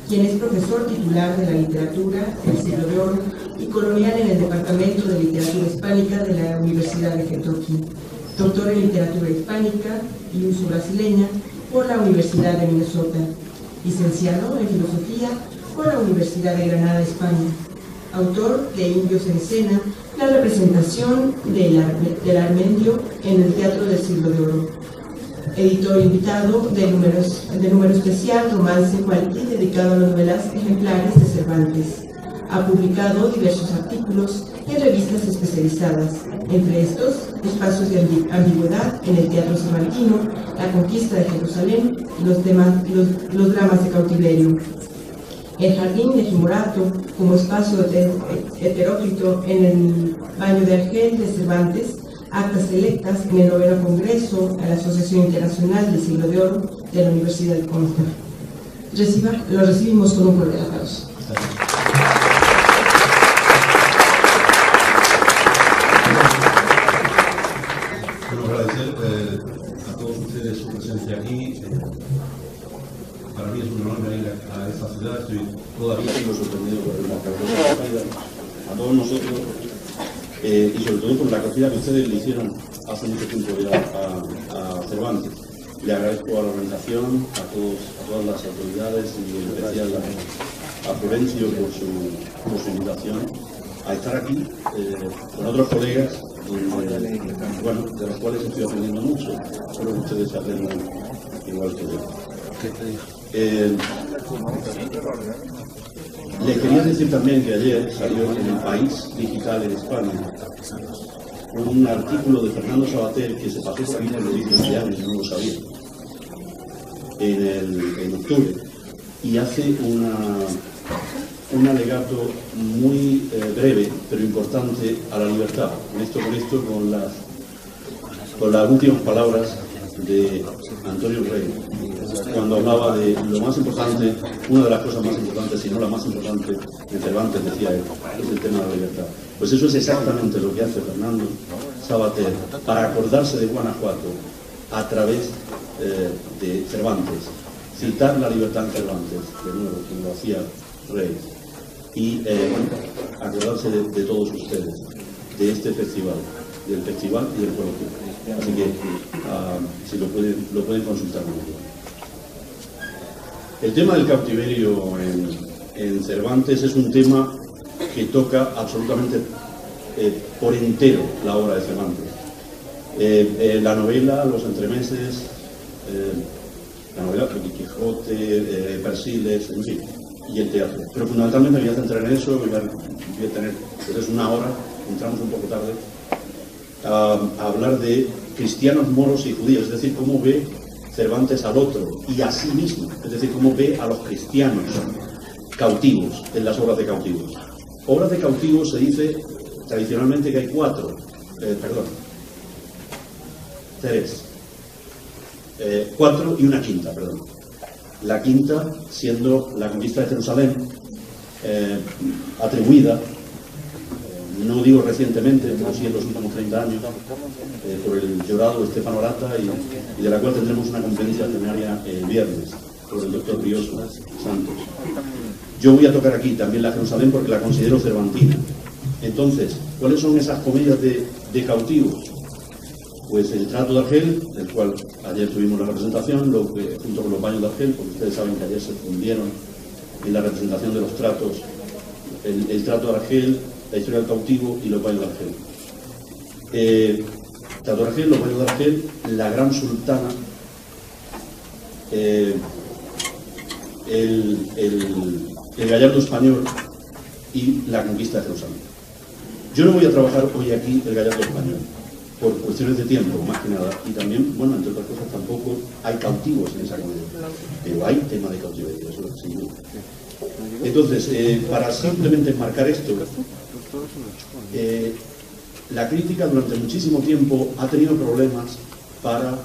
Quien es profesor titular de la literatura del siglo de oro y colonial en el Departamento de Literatura Hispánica de la Universidad de Kentucky, doctor en literatura hispánica y uso brasileña por la Universidad de Minnesota, licenciado en filosofía por la Universidad de Granada, España, autor de Indios en Escena, la representación del armenio en el Teatro del Siglo de Oro, editor invitado de número especial Romance Cualquier dedicado a las novelas ejemplares de Cervantes. Ha publicado diversos artículos en revistas especializadas, entre estos Espacios de ambigüedad en el Teatro Cervantino, La conquista de Jerusalén y los dramas de cautiverio. El Jardín de Jimorato como espacio heteróclito en el Baño de Argel de Cervantes, actas selectas en el 9º Congreso a la Asociación Internacional del Siglo de Oro de la Universidad de Concord. Lo recibimos con un cordial aplauso. Quiero agradecer a todos ustedes su presencia aquí. Para mí es un honor venir a esta ciudad. Estoy todavía sorprendido por la causa a todos nosotros. Y sobre todo por la acogida que ustedes le hicieron hace mucho tiempo ya a Cervantes. Le agradezco a la organización, a todas las autoridades y en especial a Florencio por su invitación a estar aquí con otros colegas de los cuales estoy aprendiendo mucho. Espero que ustedes aprendan igual que yo. Les quería decir también que ayer salió en El País Digital en España un artículo de Fernando Sabater que se pasó por ahí en el libro de años, no lo sabía, en octubre, y hace un alegato muy breve pero importante a la libertad. Con las últimas palabras de Antonio Rey, cuando hablaba de lo más importante, una de las cosas más importantes, si no la más importante, de Cervantes, decía él, es el tema de la libertad. Pues eso es exactamente lo que hace Fernando Sabater para acordarse de Guanajuato a través de Cervantes, citar la libertad en Cervantes, de nuevo, como lo hacía Rey, y acordarse de todos ustedes, de este festival, del festival y del coloquio. Así que, si lo pueden consultar conmigo. El tema del cautiverio en Cervantes es un tema que toca absolutamente por entero la obra de Cervantes. La novela, los entremeses, la novela Don Quijote, Persiles, en fin, y el teatro. Pero fundamentalmente me voy a centrar en eso, voy a tener entonces una hora, entramos un poco tarde, a hablar de cristianos, moros y judíos, es decir, cómo ve Cervantes al otro y a sí mismo, es decir, cómo ve a los cristianos cautivos en las obras de cautivos. Obras de cautivos se dice tradicionalmente que hay cuatro y una quinta, perdón. La quinta siendo la conquista de Jerusalén, atribuida, no digo recientemente, pero sí en los últimos 30 años, por el llorado Estefano Arata, y de la cual tendremos una conferencia plenaria el viernes, por el doctor Rioso Santos. Yo voy a tocar aquí también la Jerusalén porque la considero cervantina. Entonces, ¿cuáles son esas comedias de cautivos? Pues el trato de Argel, del cual ayer tuvimos la representación, junto con los baños de Argel, porque ustedes saben que ayer se fundieron en la representación de los tratos, el trato de Argel, la historia del cautivo y los baños de Argel. Trato de Argel, los baños de Argel, la gran sultana, el gallardo español y la conquista de Jerusalén. Yo no voy a trabajar hoy aquí el gallardo español, por cuestiones de tiempo, más que nada, y también, bueno, entre otras cosas, tampoco hay cautivos en esa comedia, pero hay tema de cautiverio, eso es sin duda. Entonces, para simplemente enmarcar esto, la crítica durante muchísimo tiempo ha tenido problemas para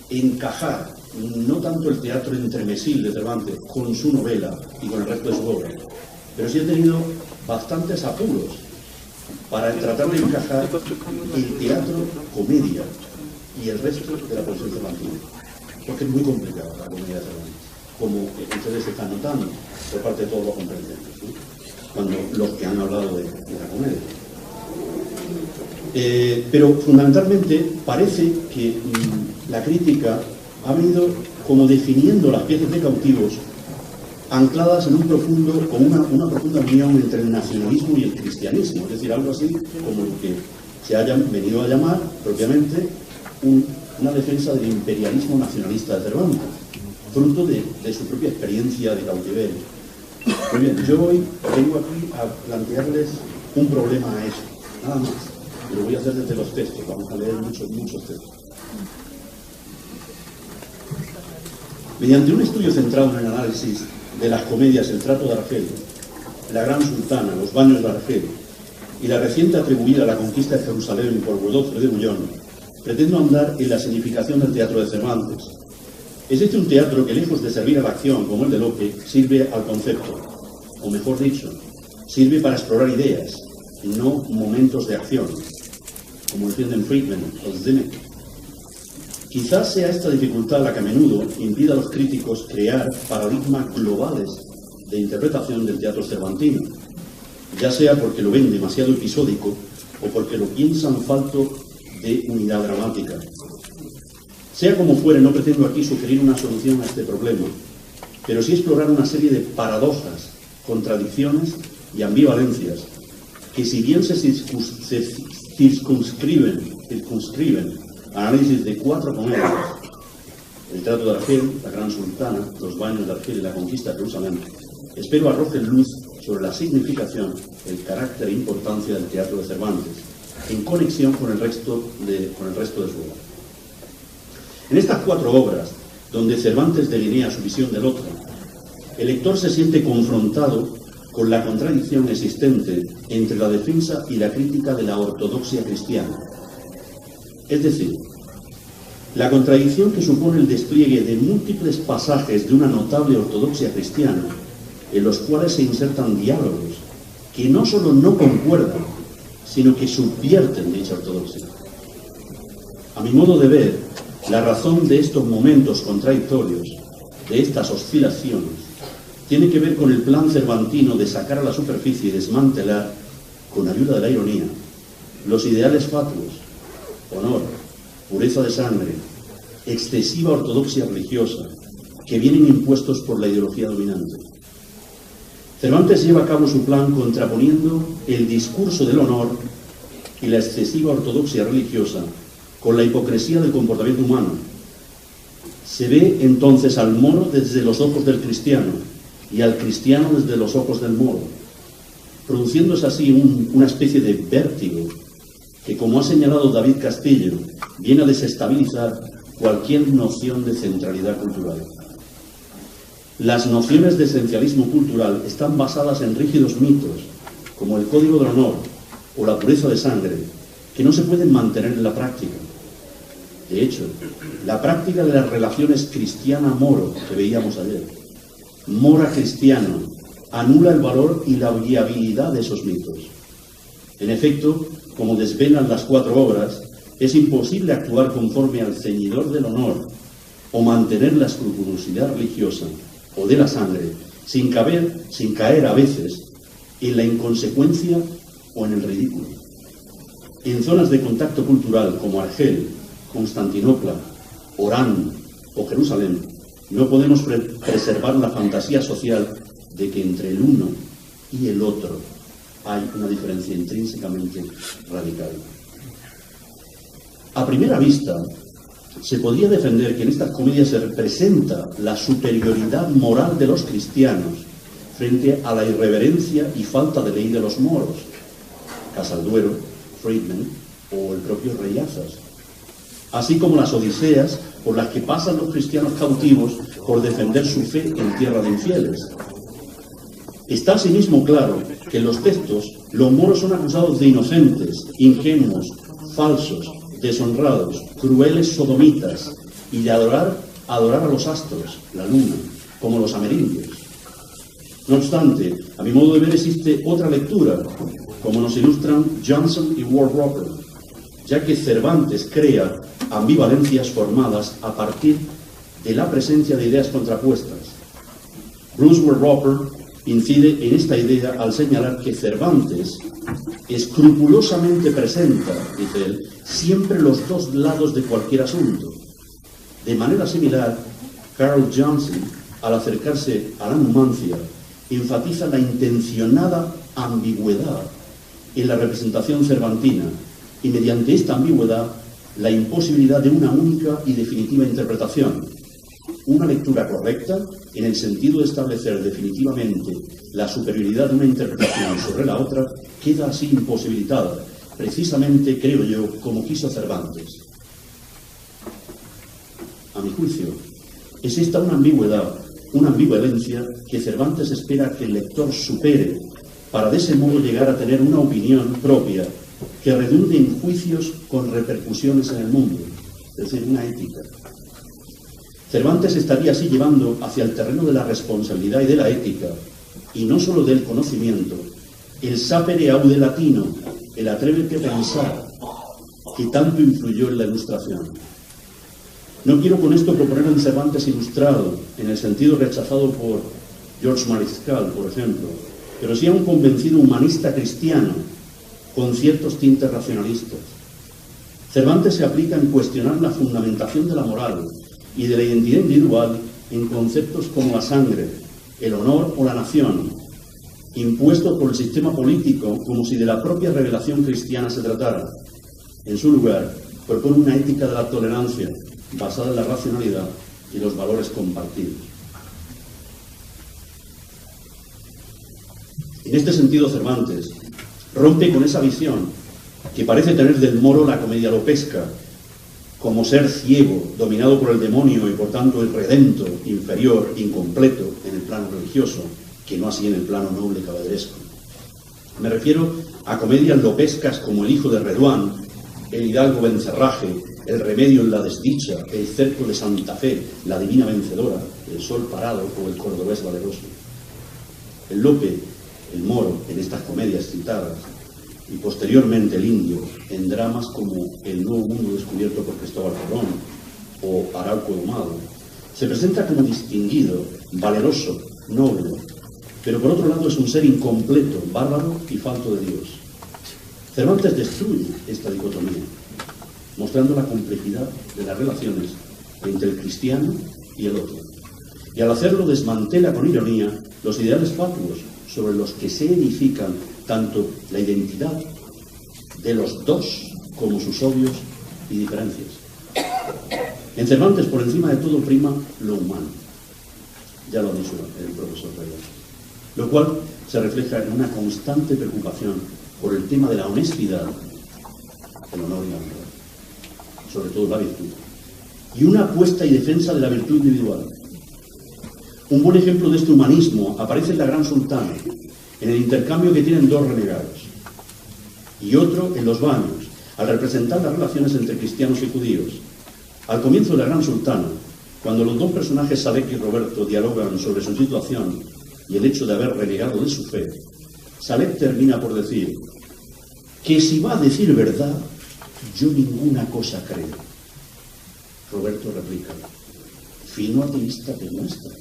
encajar no tanto el teatro entremesí de Cervantes con su novela y con el resto de su obra, pero sí ha tenido bastantes apuros para tratar de encajar el teatro comedia y el resto de la poesía cervantina, porque es muy complicada la comedia de Cervantes, como ustedes están notando por parte de todos los comprendentes, ¿no? Cuando los que han hablado de la comedia. Pero fundamentalmente parece que la crítica ha venido como definiendo las piezas de Cautivos ancladas en un profundo, con una profunda unión entre el nacionalismo y el cristianismo, es decir, algo así como lo que se haya venido a llamar propiamente una defensa del imperialismo nacionalista de Cervantes, fruto de su propia experiencia de cautiverio. Muy bien, yo hoy vengo aquí a plantearles un problema a eso, nada más. Y lo voy a hacer desde los textos, vamos a leer muchos textos. Mediante un estudio centrado en el análisis de las comedias El trato de Argel, La gran sultana, Los baños de Argel y la reciente atribuida a la conquista de Jerusalén por Godofre de Bouillon, pretendo andar en la significación del teatro de Cervantes. Es este un teatro que, lejos de servir a la acción como el de Lope, sirve al concepto, o mejor dicho, sirve para explorar ideas, no momentos de acción, como entienden Friedman o Zdenek. Quizás sea esta dificultad la que a menudo impide a los críticos crear paradigmas globales de interpretación del teatro cervantino, ya sea porque lo ven demasiado episódico o porque lo piensan falto de unidad dramática. Sea como fuere, no pretendo aquí sugerir una solución a este problema, pero sí explorar una serie de paradojas, contradicciones y ambivalencias que, si bien se circunscriben análisis de 4 comedias, El trato de Argel, La gran sultana, Los baños de Argel y La conquista de Jerusalén, espero arrojen luz sobre la significación, el carácter e importancia del teatro de Cervantes, en conexión con el resto de su obra. En estas 4 obras, donde Cervantes delinea su visión del otro, el lector se siente confrontado con la contradicción existente entre la defensa y la crítica de la ortodoxia cristiana. Es decir, la contradicción que supone el despliegue de múltiples pasajes de una notable ortodoxia cristiana, en los cuales se insertan diálogos que no solo no concuerdan, sino que subvierten dicha ortodoxia. A mi modo de ver, la razón de estos momentos contradictorios, de estas oscilaciones, tiene que ver con el plan cervantino de sacar a la superficie y desmantelar, con ayuda de la ironía, los ideales fatuos: honor, pureza de sangre, excesiva ortodoxia religiosa, que vienen impuestos por la ideología dominante. Cervantes lleva a cabo su plan contraponiendo el discurso del honor y la excesiva ortodoxia religiosa con la hipocresía del comportamiento humano. Se ve entonces al moro desde los ojos del cristiano y al cristiano desde los ojos del moro, produciéndose así una especie de vértigo que, como ha señalado David Castillo, viene a desestabilizar cualquier noción de centralidad cultural. Las nociones de esencialismo cultural están basadas en rígidos mitos, como el código del honor o la pureza de sangre, que no se pueden mantener en la práctica. De hecho, la práctica de las relaciones cristiana-moro que veíamos ayer, mora-cristiano, anula el valor y la viabilidad de esos mitos. En efecto, como desvelan las 4 obras, es imposible actuar conforme al ceñidor del honor o mantener la escrupulosidad religiosa o de la sangre sin caer a veces en la inconsecuencia o en el ridículo. En zonas de contacto cultural como Argel, Constantinopla, Orán o Jerusalén, no podemos preservar la fantasía social de que entre el uno y el otro hay una diferencia intrínsecamente radical. A primera vista, se podría defender que en estas comedias se representa la superioridad moral de los cristianos frente a la irreverencia y falta de ley de los moros, Casalduero, Friedman o el propio Reyazas, así como las odiseas por las que pasan los cristianos cautivos por defender su fe en tierra de infieles. Está asimismo claro que en los textos los moros son acusados de inocentes, ingenuos, falsos, deshonrados, crueles sodomitas y de adorar a los astros, la luna, como los amerindios. No obstante, a mi modo de ver existe otra lectura, como nos ilustran Johnson y Ward Roper, ya que Cervantes crea ambivalencias formadas a partir de la presencia de ideas contrapuestas. Bruce Ward Roper incide en esta idea al señalar que Cervantes escrupulosamente presenta, dice él, siempre los dos lados de cualquier asunto. De manera similar, Carl Johnson, al acercarse a la numancia, enfatiza la intencionada ambigüedad en la representación cervantina y mediante esta ambigüedad la imposibilidad de una única y definitiva interpretación. Una lectura correcta, en el sentido de establecer definitivamente la superioridad de una interpretación sobre la otra, queda así imposibilitada, precisamente, creo yo, como quiso Cervantes. A mi juicio, es esta una ambigüedad, una ambivalencia que Cervantes espera que el lector supere para de ese modo llegar a tener una opinión propia que redunde en juicios con repercusiones en el mundo, es decir, una ética. Cervantes estaría así llevando hacia el terreno de la responsabilidad y de la ética, y no solo del conocimiento, el sapere aude latino, el atrévete a pensar, que tanto influyó en la Ilustración. No quiero con esto proponer un Cervantes ilustrado, en el sentido rechazado por George Mariscal, por ejemplo, pero sí a un convencido humanista cristiano, con ciertos tintes racionalistas. Cervantes se aplica en cuestionar la fundamentación de la moral y de la identidad individual en conceptos como la sangre, el honor o la nación, impuestos por el sistema político como si de la propia revelación cristiana se tratara. En su lugar, propone una ética de la tolerancia, basada en la racionalidad y los valores compartidos. En este sentido, Cervantes rompe con esa visión que parece tener del moro la comedia lopesca, como ser ciego, dominado por el demonio y por tanto irredento, inferior, incompleto en el plano religioso, que no así en el plano noble caballeresco. Me refiero a comedias lopescas como El hijo de Reduán, El hidalgo Vencerraje, El remedio en la desdicha, El cerco de Santa Fe, La divina vencedora, El sol parado o El cordobés valeroso. El Lope, el moro, en estas comedias citadas, y posteriormente el indio, en dramas como El nuevo mundo descubierto por Cristóbal Colón o Arauco Domado, se presenta como distinguido, valeroso, noble, pero por otro lado es un ser incompleto, bárbaro y falto de Dios. Cervantes destruye esta dicotomía, mostrando la complejidad de las relaciones entre el cristiano y el otro. Y al hacerlo desmantela con ironía los ideales fatuos sobre los que se edifican tanto la identidad de los dos como sus odios y diferencias. En Cervantes, por encima de todo, prima lo humano. Ya lo ha dicho el profesor Reyes. Lo cual se refleja en una constante preocupación por el tema de la honestidad, el honor y la honra, sobre todo la virtud, y una apuesta y defensa de la virtud individual. Un buen ejemplo de este humanismo aparece en La Gran Sultana, en el intercambio que tienen dos renegados, y otro en Los Baños, al representar las relaciones entre cristianos y judíos. Al comienzo de La Gran Sultana, cuando los dos personajes, Sadek y Roberto, dialogan sobre su situación y el hecho de haber renegado de su fe, Sadek termina por decir que si va a decir verdad, yo ninguna cosa creo. Roberto replica, fino ateísta te muestras.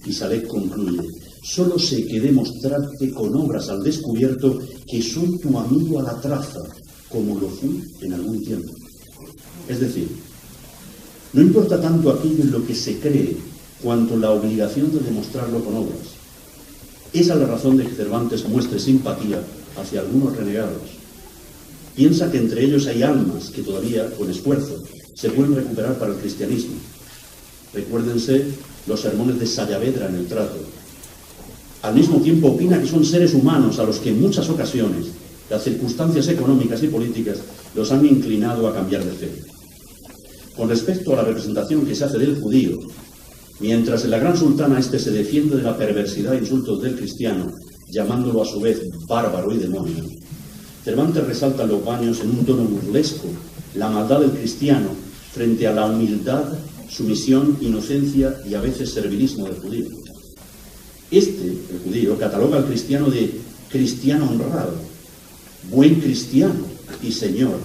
Y Sadek concluye, solo sé que demostrarte con obras al descubierto que soy tu amigo a la traza, como lo fui en algún tiempo. Es decir, no importa tanto aquello en lo que se cree, cuanto la obligación de demostrarlo con obras. Esa es la razón de que Cervantes muestre simpatía hacia algunos renegados. Piensa que entre ellos hay almas que todavía, con esfuerzo, se pueden recuperar para el cristianismo. Recuérdense los sermones de Saavedra en el trato. Al mismo tiempo opina que son seres humanos a los que en muchas ocasiones las circunstancias económicas y políticas los han inclinado a cambiar de fe. Con respecto a la representación que se hace del judío, Mientras en la Gran Sultana este se defiende de la perversidad e insultos del cristiano, llamándolo a su vez bárbaro y demonio, Cervantes resalta en los baños en un tono burlesco la maldad del cristiano frente a la humildad, sumisión, inocencia y a veces servilismo del judío. El judío, cataloga al cristiano de cristiano honrado, buen cristiano y señor.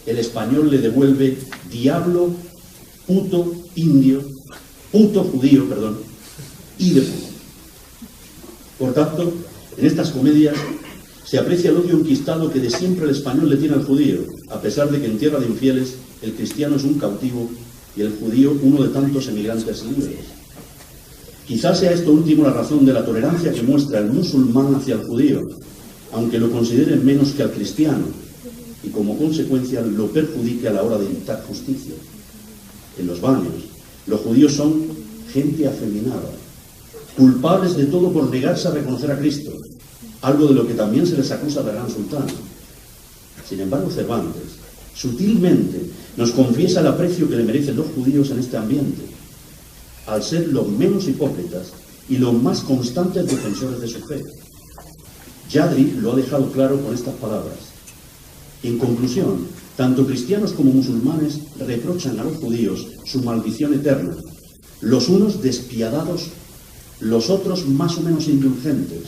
El español le devuelve diablo, puto indio, puto judío, perdón, y de puto. Por tanto, en estas comedias se aprecia el odio enquistado que de siempre el español le tiene al judío, a pesar de que en tierra de infieles el cristiano es un cautivo y el judío uno de tantos emigrantes libres. Quizás sea esto último la razón de la tolerancia que muestra el musulmán hacia el judío, aunque lo considere menos que al cristiano, y como consecuencia lo perjudique a la hora de dictar justicia. En los baños, los judíos son gente afeminada, culpables de todo por negarse a reconocer a Cristo, algo de lo que también se les acusa a la Gran Sultana. Sin embargo, Cervantes, sutilmente, nos confiesa el aprecio que le merecen los judíos en este ambiente, al ser los menos hipócritas y los más constantes defensores de su fe. Yadri lo ha dejado claro con estas palabras. En conclusión, tanto cristianos como musulmanes reprochan a los judíos su maldición eterna, los unos despiadados, los otros más o menos indulgentes.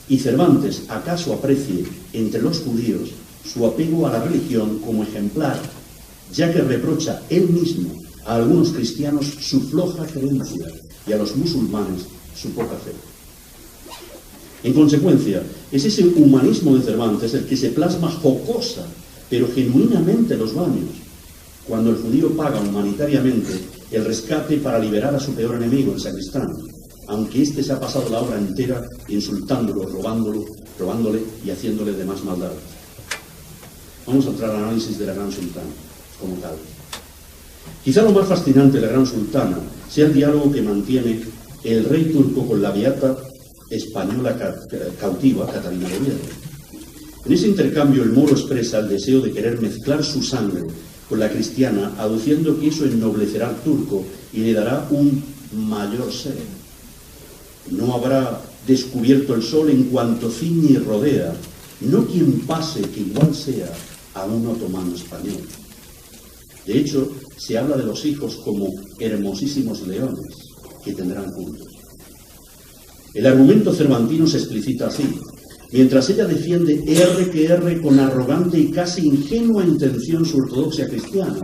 Y Cervantes acaso aprecie entre los judíos su apego a la religión como ejemplar, ya que reprocha él mismo a algunos cristianos su floja creencia y a los musulmanes su poca fe. En consecuencia, es ese humanismo de Cervantes el que se plasma jocosa, pero genuinamente en los baños, cuando el judío paga humanitariamente el rescate para liberar a su peor enemigo, el sacristán, aunque éste se ha pasado la obra entera insultándolo, robándole y haciéndole de más maldad. Vamos a entrar al análisis de la Gran Sultana como tal. Quizá lo más fascinante de la Gran Sultana sea el diálogo que mantiene el rey turco con la beata española cautiva, Catalina de Oviedo. En ese intercambio el moro expresa el deseo de querer mezclar su sangre con la cristiana, aduciendo que eso ennoblecerá al turco y le dará un mayor ser. No habrá descubierto el sol en cuanto ciñe y rodea, no quien pase que igual sea a un otomano español. De hecho, se habla de los hijos como hermosísimos leones que tendrán juntos. El argumento cervantino se explicita así. Mientras ella defiende R que R con arrogante y casi ingenua intención su ortodoxia cristiana,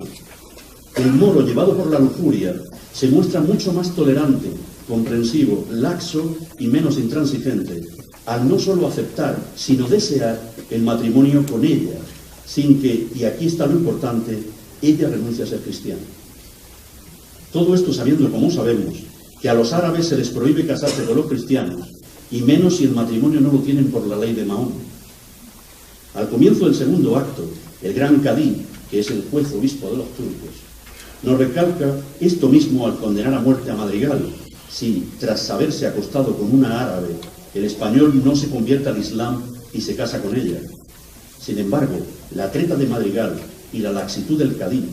el moro, llevado por la lujuria, se muestra mucho más tolerante, comprensivo, laxo y menos intransigente, al no solo aceptar, sino desear el matrimonio con ella, sin que, y aquí está lo importante, ella renuncie a ser cristiana. Todo esto sabiendo, como sabemos, que a los árabes se les prohíbe casarse con los cristianos, y menos si el matrimonio no lo tienen por la ley de Mahoma. Al comienzo del segundo acto, el gran cadí, que es el juez obispo de los turcos, nos recalca esto mismo al condenar a muerte a Madrigal, si, tras saberse acostado con una árabe, el español no se convierte al Islam y se casa con ella. Sin embargo, la treta de Madrigal y la laxitud del cadí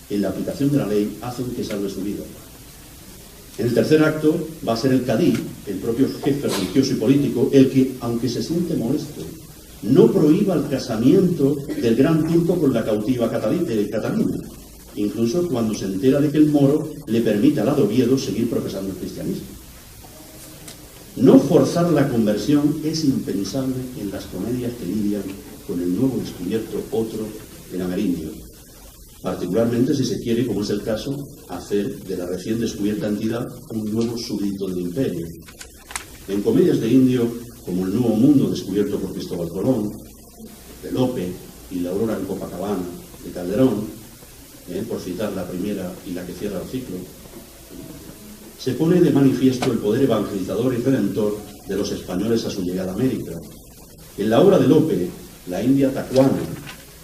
en la aplicación de la ley hacen que salve su vida. En el tercer acto va a ser el cadí, el propio jefe religioso y político, el que, aunque se siente molesto, no prohíba el casamiento del gran turco con la cautiva Catalina, incluso cuando se entera de que el moro le permite al Oviedo seguir profesando el cristianismo. No forzar la conversión es impensable en las comedias que lidian con el nuevo descubierto otro en amerindio, particularmente si se quiere, como es el caso, hacer de la recién descubierta entidad un nuevo súbdito del imperio. En comedias de indio, como El Nuevo Mundo descubierto por Cristóbal Colón, de Lope y La Aurora en Copacabana, de Calderón, por citar la primera y la que cierra el ciclo, se pone de manifiesto el poder evangelizador y redentor de los españoles a su llegada a América. En la obra de Lope, la India tacuana,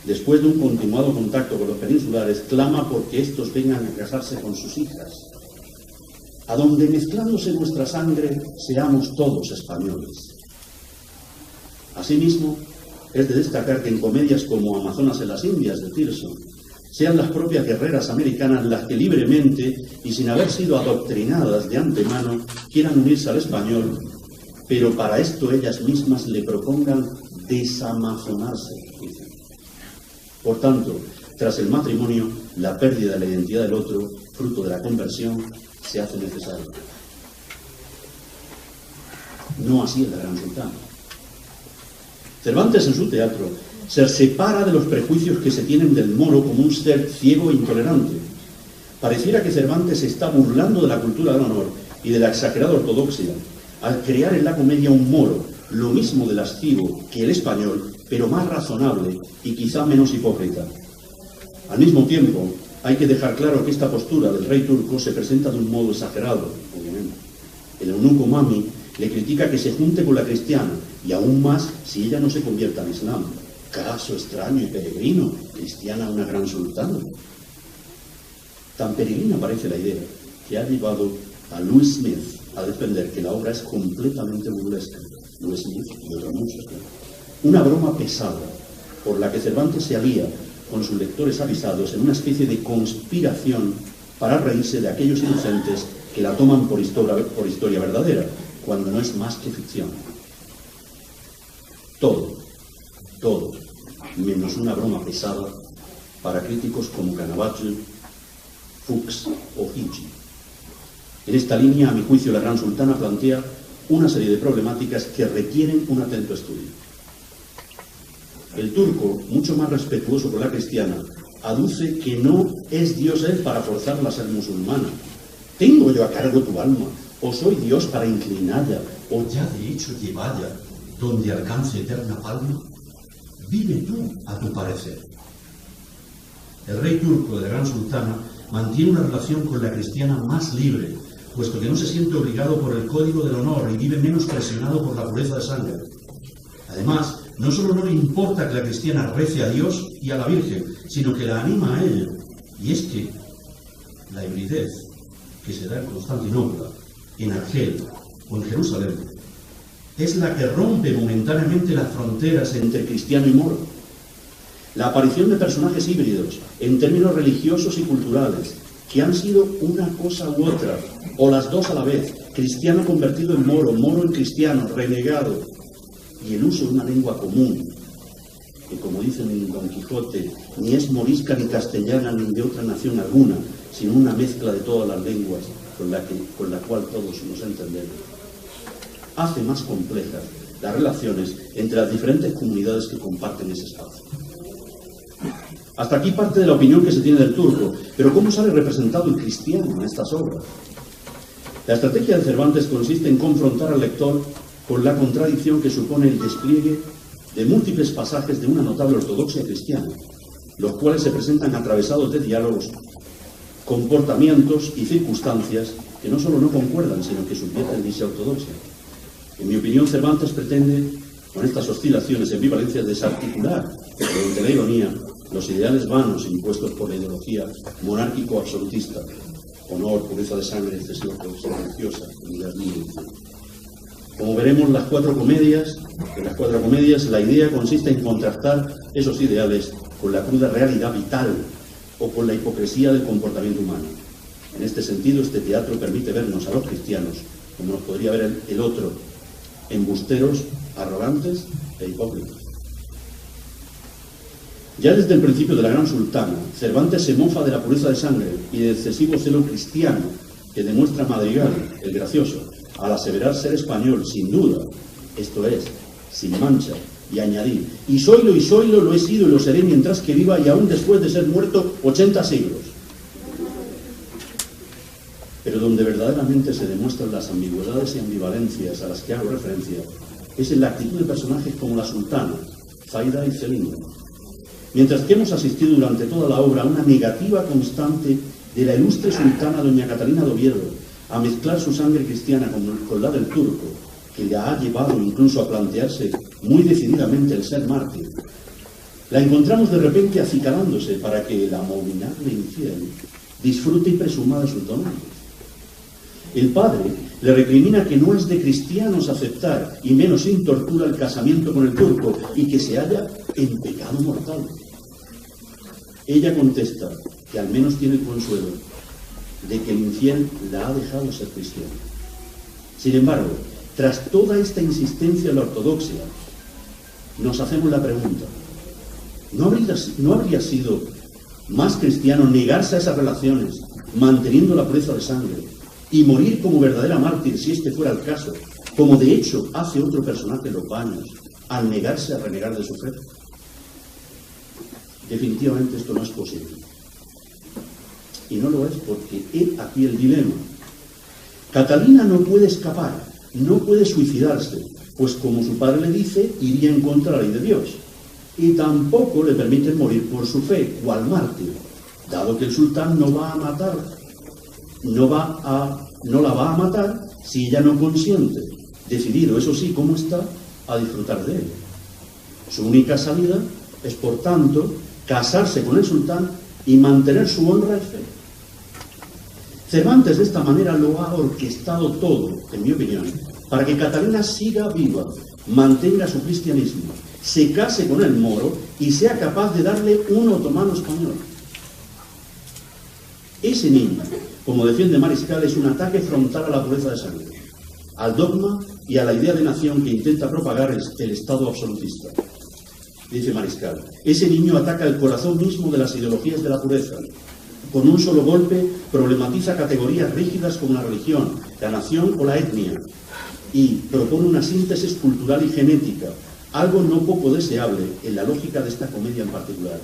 después de un continuado contacto con los peninsulares, clama porque estos vengan a casarse con sus hijas, a donde mezclándose nuestra sangre seamos todos españoles. Asimismo, es de destacar que en comedias como Amazonas en las Indias, de Tirso, sean las propias guerreras americanas las que libremente y sin haber sido adoctrinadas de antemano quieran unirse al español, pero para esto ellas mismas le propongan desamazonarse. Por tanto, tras el matrimonio, la pérdida de la identidad del otro, fruto de la conversión, se hace necesaria. No así el de la Gran Sultana. Cervantes en su teatro se separa de los prejuicios que se tienen del moro como un ser ciego e intolerante. Pareciera que Cervantes se está burlando de la cultura del honor y de la exagerada ortodoxia al crear en la comedia un moro, lo mismo de lascivo que el español, pero más razonable y quizá menos hipócrita. Al mismo tiempo, hay que dejar claro que esta postura del rey turco se presenta de un modo exagerado, obviamente. El eunuco Mami le critica que se junte con la cristiana, y aún más si ella no se convierta al Islam. Caso extraño y peregrino, cristiana una gran sultana. Tan peregrina parece la idea que ha llevado a Louis Smith a defender que la obra es completamente burlesca. Louis Smith y otros muchos. Una broma pesada, por la que Cervantes se alía con sus lectores avisados en una especie de conspiración para reírse de aquellos inocentes que la toman por historia verdadera, cuando no es más que ficción. Todo, menos una broma pesada para críticos como Caravaggio, Fuchs o Hinchy. En esta línea, a mi juicio, la Gran Sultana plantea una serie de problemáticas que requieren un atento estudio. El turco, mucho más respetuoso con la cristiana, aduce que no es Dios él para forzarla a ser musulmana. ¿Tengo yo a cargo tu alma? ¿O soy Dios para inclinarla? ¿O ya de hecho llevalla donde alcance eterna palma? Vive tú a tu parecer. El rey turco de la Gran Sultana mantiene una relación con la cristiana más libre, puesto que no se siente obligado por el código del honor y vive menos presionado por la pureza de sangre. Además, no solo no le importa que la cristiana rece a Dios y a la Virgen, sino que la anima a ello. Y es que la hibridez que se da en Constantinopla, en Argel o en Jerusalén, es la que rompe momentáneamente las fronteras entre cristiano y moro. La aparición de personajes híbridos, en términos religiosos y culturales, que han sido una cosa u otra, o las dos a la vez, cristiano convertido en moro, moro en cristiano, renegado, y el uso de una lengua común, que como dicen en Don Quijote, ni es morisca ni castellana ni de otra nación alguna, sino una mezcla de todas las lenguas con la cual todos nos entendemos, hace más complejas las relaciones entre las diferentes comunidades que comparten ese espacio. Hasta aquí parte de la opinión que se tiene del turco, pero ¿cómo sale representado el cristiano en estas obras? La estrategia de Cervantes consiste en confrontar al lector con la contradicción que supone el despliegue de múltiples pasajes de una notable ortodoxia cristiana, los cuales se presentan atravesados de diálogos, comportamientos y circunstancias que no solo no concuerdan, sino que subvierten dicha ortodoxia. En mi opinión, Cervantes pretende, con estas oscilaciones en vivalencias, desarticular, mediante la ironía, los ideales vanos impuestos por la ideología monárquico-absolutista: honor, pureza de sangre, excesiva religiosa, unidad libre. Como veremos, en las cuatro comedias, la idea consiste en contrastar esos ideales con la cruda realidad vital o con la hipocresía del comportamiento humano. En este sentido, este teatro permite vernos a los cristianos, como nos podría ver el otro, embusteros, arrogantes e hipócritas. Ya desde el principio de la Gran Sultana, Cervantes se mofa de la pureza de sangre y del excesivo celo cristiano que demuestra Madrigal, el gracioso, al aseverar ser español sin duda, esto es, sin mancha, y añadir: y soylo, lo he sido y lo seré mientras que viva y aún después de ser muerto 80 siglos. Pero donde verdaderamente se demuestran las ambigüedades y ambivalencias a las que hago referencia es en la actitud de personajes como la sultana, Zaida y Celine. Mientras que hemos asistido durante toda la obra a una negativa constante de la ilustre sultana doña Catalina de Oviedo a mezclar su sangre cristiana con la del turco, que le ha llevado incluso a plantearse muy decididamente el ser mártir, la encontramos de repente acicalándose para que el abominable infiel disfrute y presuma de sus dones. El padre le recrimina que no es de cristianos aceptar, y menos sin tortura, el casamiento con el turco, y que se halla en pecado mortal. ella contesta que al menos tiene el consuelo de que el infiel la ha dejado ser cristiana. Sin embargo, tras toda esta insistencia en la ortodoxia, nos hacemos la pregunta, ¿no habría sido más cristiano negarse a esas relaciones, manteniendo la pureza de sangre, y morir como verdadera mártir si este fuera el caso, como de hecho hace otro personaje en los baños, al negarse a renegar de su fe? Definitivamente esto no es posible. Y no lo es porque he aquí el dilema. Catalina no puede escapar, no puede suicidarse, pues como su padre le dice, iría en contra de la ley de Dios. Y tampoco le permiten morir por su fe, cual mártir, dado que el sultán no la va a matar si ella no consiente, decidido, eso sí, como está, a disfrutar de él. Su única salida es, por tanto, casarse con el sultán y mantener su honra y fe. Cervantes de esta manera lo ha orquestado todo, en mi opinión, para que Catalina siga viva, mantenga su cristianismo, se case con el moro y sea capaz de darle un otomano español. Ese niño, como defiende Mariscal, es un ataque frontal a la pureza de sangre, al dogma y a la idea de nación que intenta propagar el Estado absolutista. Dice Mariscal, ese niño ataca el corazón mismo de las ideologías de la pureza. Con un solo golpe problematiza categorías rígidas como la religión, la nación o la etnia, y propone una síntesis cultural y genética, algo no poco deseable en la lógica de esta comedia en particular.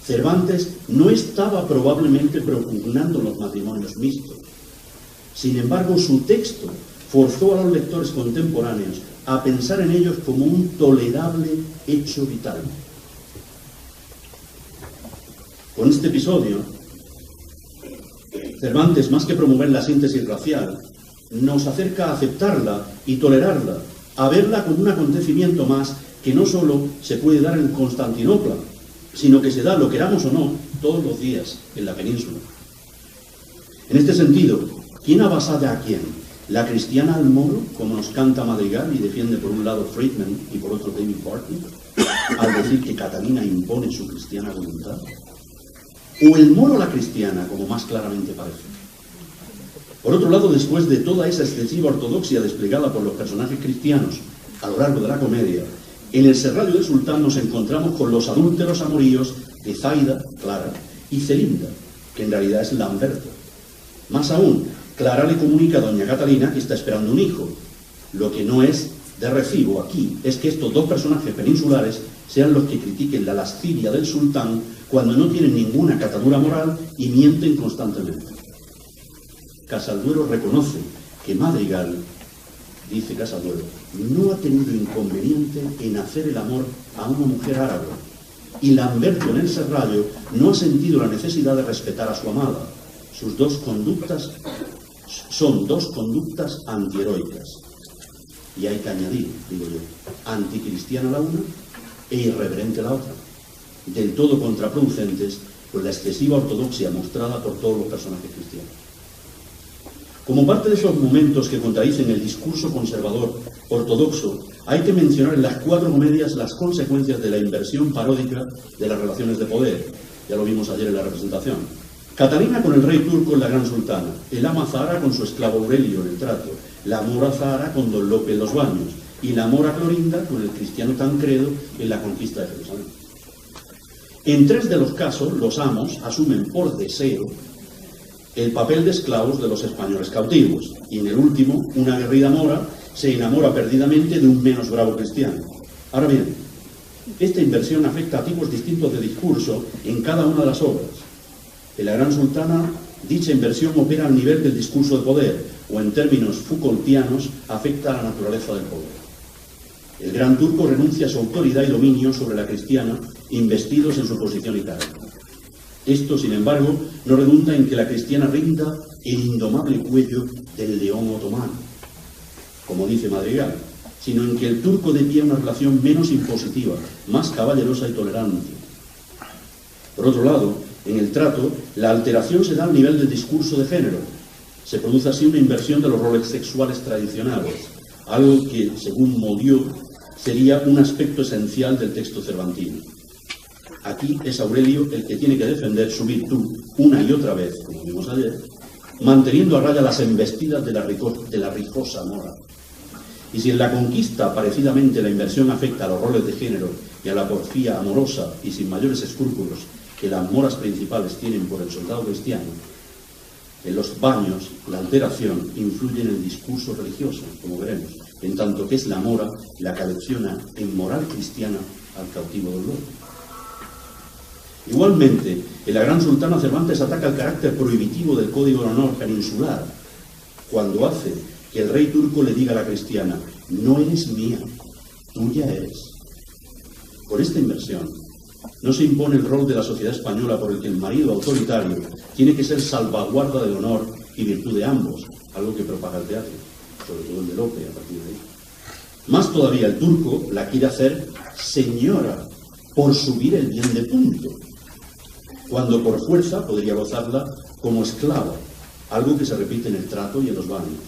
Cervantes no estaba probablemente propugnando los matrimonios mixtos. Sin embargo, su texto forzó a los lectores contemporáneos a pensar en ellos como un tolerable hecho vital. Con este episodio, Cervantes, más que promover la síntesis racial, nos acerca a aceptarla y tolerarla, a verla como un acontecimiento más que no solo se puede dar en Constantinopla, sino que se da, lo queramos o no, todos los días en la península. En este sentido, ¿quién avasalla a quién? ¿La cristiana al moro, como nos canta Madrigal y defiende por un lado Friedman y por otro David Barton, al decir que Catalina impone su cristiana voluntad? ¿O el moro a la cristiana, como más claramente parece? Por otro lado, después de toda esa excesiva ortodoxia desplegada por los personajes cristianos a lo largo de la comedia, en el serrallo del sultán nos encontramos con los adúlteros amoríos de Zaida, Clara, y Celinda, que en realidad es Lamberto. Más aún, Clara le comunica a doña Catalina que está esperando un hijo. Lo que no es de recibo aquí es que estos dos personajes peninsulares sean los que critiquen la lascivia del sultán cuando no tienen ninguna catadura moral y mienten constantemente. Casalduero reconoce que Madrigal, dice Casalduero, no ha tenido inconveniente en hacer el amor a una mujer árabe, y Lamberto en el serrallo no ha sentido la necesidad de respetar a su amada. Sus dos conductas son dos conductas antiheroicas. Y hay que añadir, digo yo, anticristiana la una e irreverente la otra, del todo contraproducentes con la excesiva ortodoxia mostrada por todos los personajes cristianos. Como parte de esos momentos que contradicen el discurso conservador ortodoxo, hay que mencionar en las cuatro comedias las consecuencias de la inversión paródica de las relaciones de poder. Ya lo vimos ayer en la representación. Catalina con el rey turco en la gran sultana, el ama Zahara con su esclavo Aurelio en el trato, la mora Zahara con don Lope en los baños, y la mora Clorinda con el cristiano Tancredo en la conquista de Jerusalén. En tres de los casos, los amos asumen por deseo el papel de esclavos de los españoles cautivos, y en el último, una aguerrida mora se enamora perdidamente de un menos bravo cristiano. Ahora bien, esta inversión afecta a tipos distintos de discurso en cada una de las obras. En la gran sultana, dicha inversión opera al nivel del discurso de poder, o en términos Foucaultianos, afecta a la naturaleza del poder. El gran turco renuncia a su autoridad y dominio sobre la cristiana, investidos en su posición y cargo. Esto, sin embargo, no redunda en que la cristiana rinda el indomable cuello del león otomano, como dice Madrigal, sino en que el turco dé pie a una relación menos impositiva, más caballerosa y tolerante. Por otro lado, en el trato, la alteración se da al nivel del discurso de género. Se produce así una inversión de los roles sexuales tradicionales, algo que, según Modió, sería un aspecto esencial del texto cervantino. Aquí es Aurelio el que tiene que defender su virtud una y otra vez, como vimos ayer, manteniendo a raya las embestidas de la rijosa mora. Y si en la conquista, parecidamente, la inversión afecta a los roles de género y a la porfía amorosa y sin mayores escrúpulos que las moras principales tienen por el soldado cristiano, en los baños la alteración influye en el discurso religioso, como veremos, en tanto que es la mora la que alecciona en moral cristiana al cautivo del lobo. Igualmente, en la Gran Sultana Cervantes ataca el carácter prohibitivo del Código de Honor peninsular, cuando hace que el rey turco le diga a la cristiana: no eres mía, tuya eres. Por esta inversión, no se impone el rol de la sociedad española por el que el marido autoritario tiene que ser salvaguarda del honor y virtud de ambos, algo que propaga el teatro, sobre todo el de Lope a partir de ahí. Más todavía, el turco la quiere hacer señora por subir el bien de punto, cuando por fuerza podría gozarla como esclava, algo que se repite en el trato y en los baños.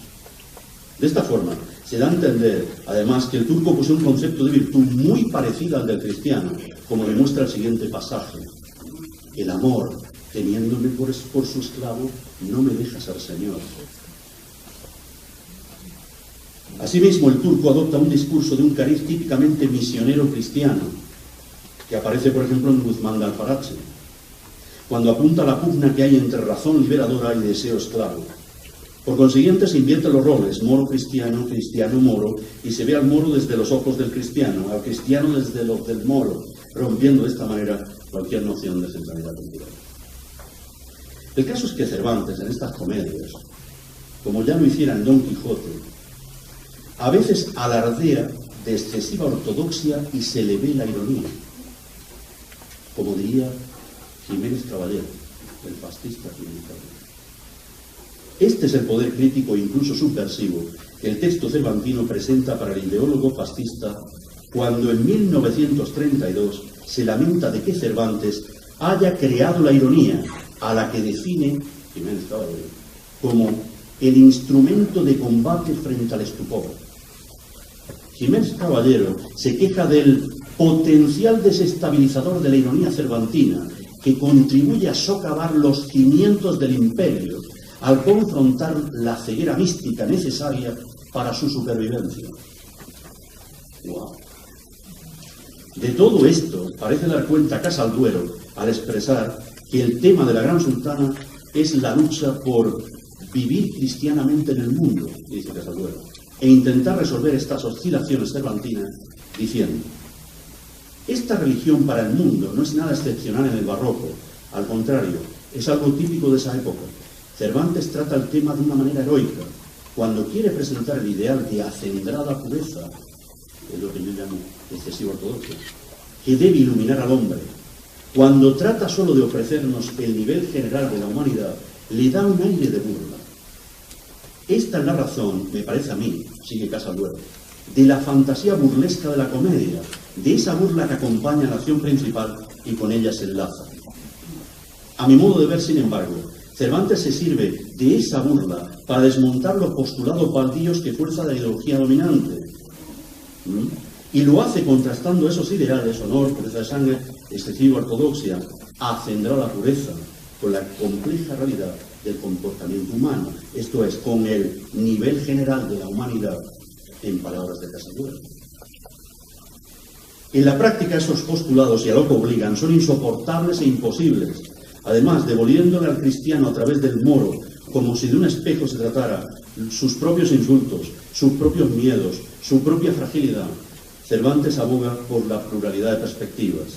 De esta forma, se da a entender, además, que el turco posee un concepto de virtud muy parecido al del cristiano, como demuestra el siguiente pasaje: el amor, teniéndome por su esclavo, no me deja ser señor. Asimismo, el turco adopta un discurso de un cariz típicamente misionero cristiano, que aparece, por ejemplo, en Guzmán de Alfarache, cuando apunta a la pugna que hay entre razón liberadora y deseo esclavo. Por consiguiente, se invierten los roles: moro-cristiano, cristiano-moro, y se ve al moro desde los ojos del cristiano, al cristiano desde los del moro, rompiendo de esta manera cualquier noción de centralidad cultural. El caso es que Cervantes, en estas comedias, como ya lo hiciera en Don Quijote, a veces alardea de excesiva ortodoxia y se le ve la ironía, como diría Jiménez Caballero, el fascista Jiménez Caballero. Este es el poder crítico e incluso subversivo que el texto cervantino presenta para el ideólogo fascista cuando en 1932 se lamenta de que Cervantes haya creado la ironía, a la que define Jiménez Caballero como el instrumento de combate frente al estupor. Jiménez Caballero se queja del potencial desestabilizador de la ironía cervantina, que contribuye a socavar los cimientos del imperio al confrontar la ceguera mística necesaria para su supervivencia. ¡Wow! De todo esto parece dar cuenta Casalduero al expresar que el tema de la Gran Sultana es la lucha por vivir cristianamente en el mundo, dice Casalduero, e intentar resolver estas oscilaciones cervantinas diciendo: esta religión para el mundo no es nada excepcional en el barroco, al contrario, es algo típico de esa época. Cervantes trata el tema de una manera heroica, cuando quiere presentar el ideal de acendrada pureza, es lo que yo llamo excesiva ortodoxia, que debe iluminar al hombre. Cuando trata solo de ofrecernos el nivel general de la humanidad, le da un aire de burla. Esta es la razón, me parece a mí, sigue Casalduero, de la fantasía burlesca de la comedia, de esa burla que acompaña a la acción principal y con ella se enlaza. A mi modo de ver, sin embargo, Cervantes se sirve de esa burla para desmontar los postulados baldíos que fuerza la ideología dominante. Y lo hace contrastando esos ideales: honor, pureza de sangre, excesiva ortodoxia, acendrada pureza, con la compleja realidad del comportamiento humano, esto es, con el nivel general de la humanidad, en palabras de Casalduero. En la práctica, esos postulados, y a lo que obligan, son insoportables e imposibles. Además, devolviéndole al cristiano a través del moro, como si de un espejo se tratara, sus propios insultos, sus propios miedos, su propia fragilidad, Cervantes aboga por la pluralidad de perspectivas.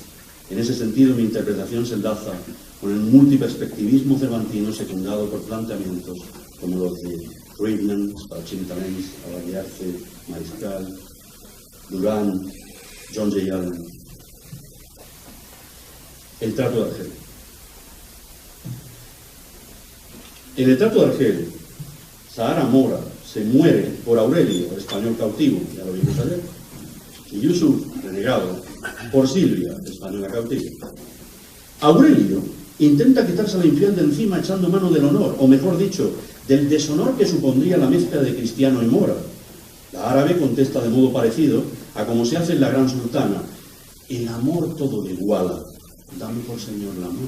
En ese sentido, mi interpretación se enlaza con el multiperspectivismo cervantino secundado por planteamientos como los de Friedman, Spalacini Tamens, Abagliarce, Mariscal, Durán, John J. Allen. El trato de Argel. En el trato de Argel, Zahara Mora se muere por Aurelio, el español cautivo, ya lo vimos ayer, y Yusuf, renegado, por Silvia, española cautiva. Aurelio intenta quitarse a la infiel de encima echando mano del honor, o mejor dicho, del deshonor que supondría la mezcla de cristiano y mora. La árabe contesta de modo parecido a como se hace en la Gran Sultana: el amor todo lo iguala, dame por señor la mano.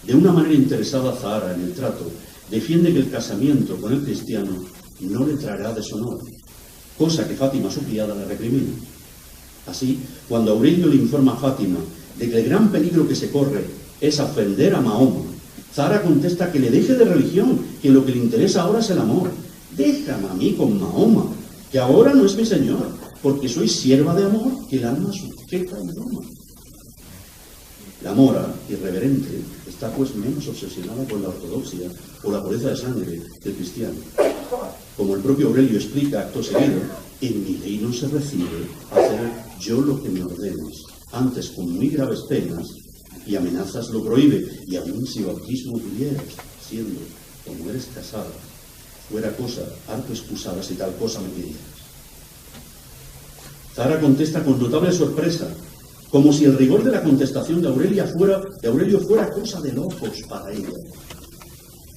De una manera interesada, Zahara, en el trato, defiende que el casamiento con el cristiano no le traerá deshonor, cosa que Fátima, su criada, le recrimina. Así, cuando Aurelio le informa a Fátima de que el gran peligro que se corre es ofender a Mahoma, Zahara contesta que le deje de religión, que lo que le interesa ahora es el amor. Déjame a mí con Mahoma, que ahora no es mi señor, porque soy sierva de amor, que el alma sujeta en Roma. La mora, irreverente, está pues menos obsesionada con la ortodoxia o la pureza de sangre que el cristiano. Como el propio Aurelio explica acto seguido, en mi ley no se recibe hacer yo lo que me ordenes, antes con muy graves penas y amenazas lo prohíbe, y aún si bautismo tuvieras, siendo, como eres casada, fuera cosa harto excusada si tal cosa me pidieras. Zahara contesta con notable sorpresa, como si el rigor de la contestación de Aurelio fuera cosa de locos para ella.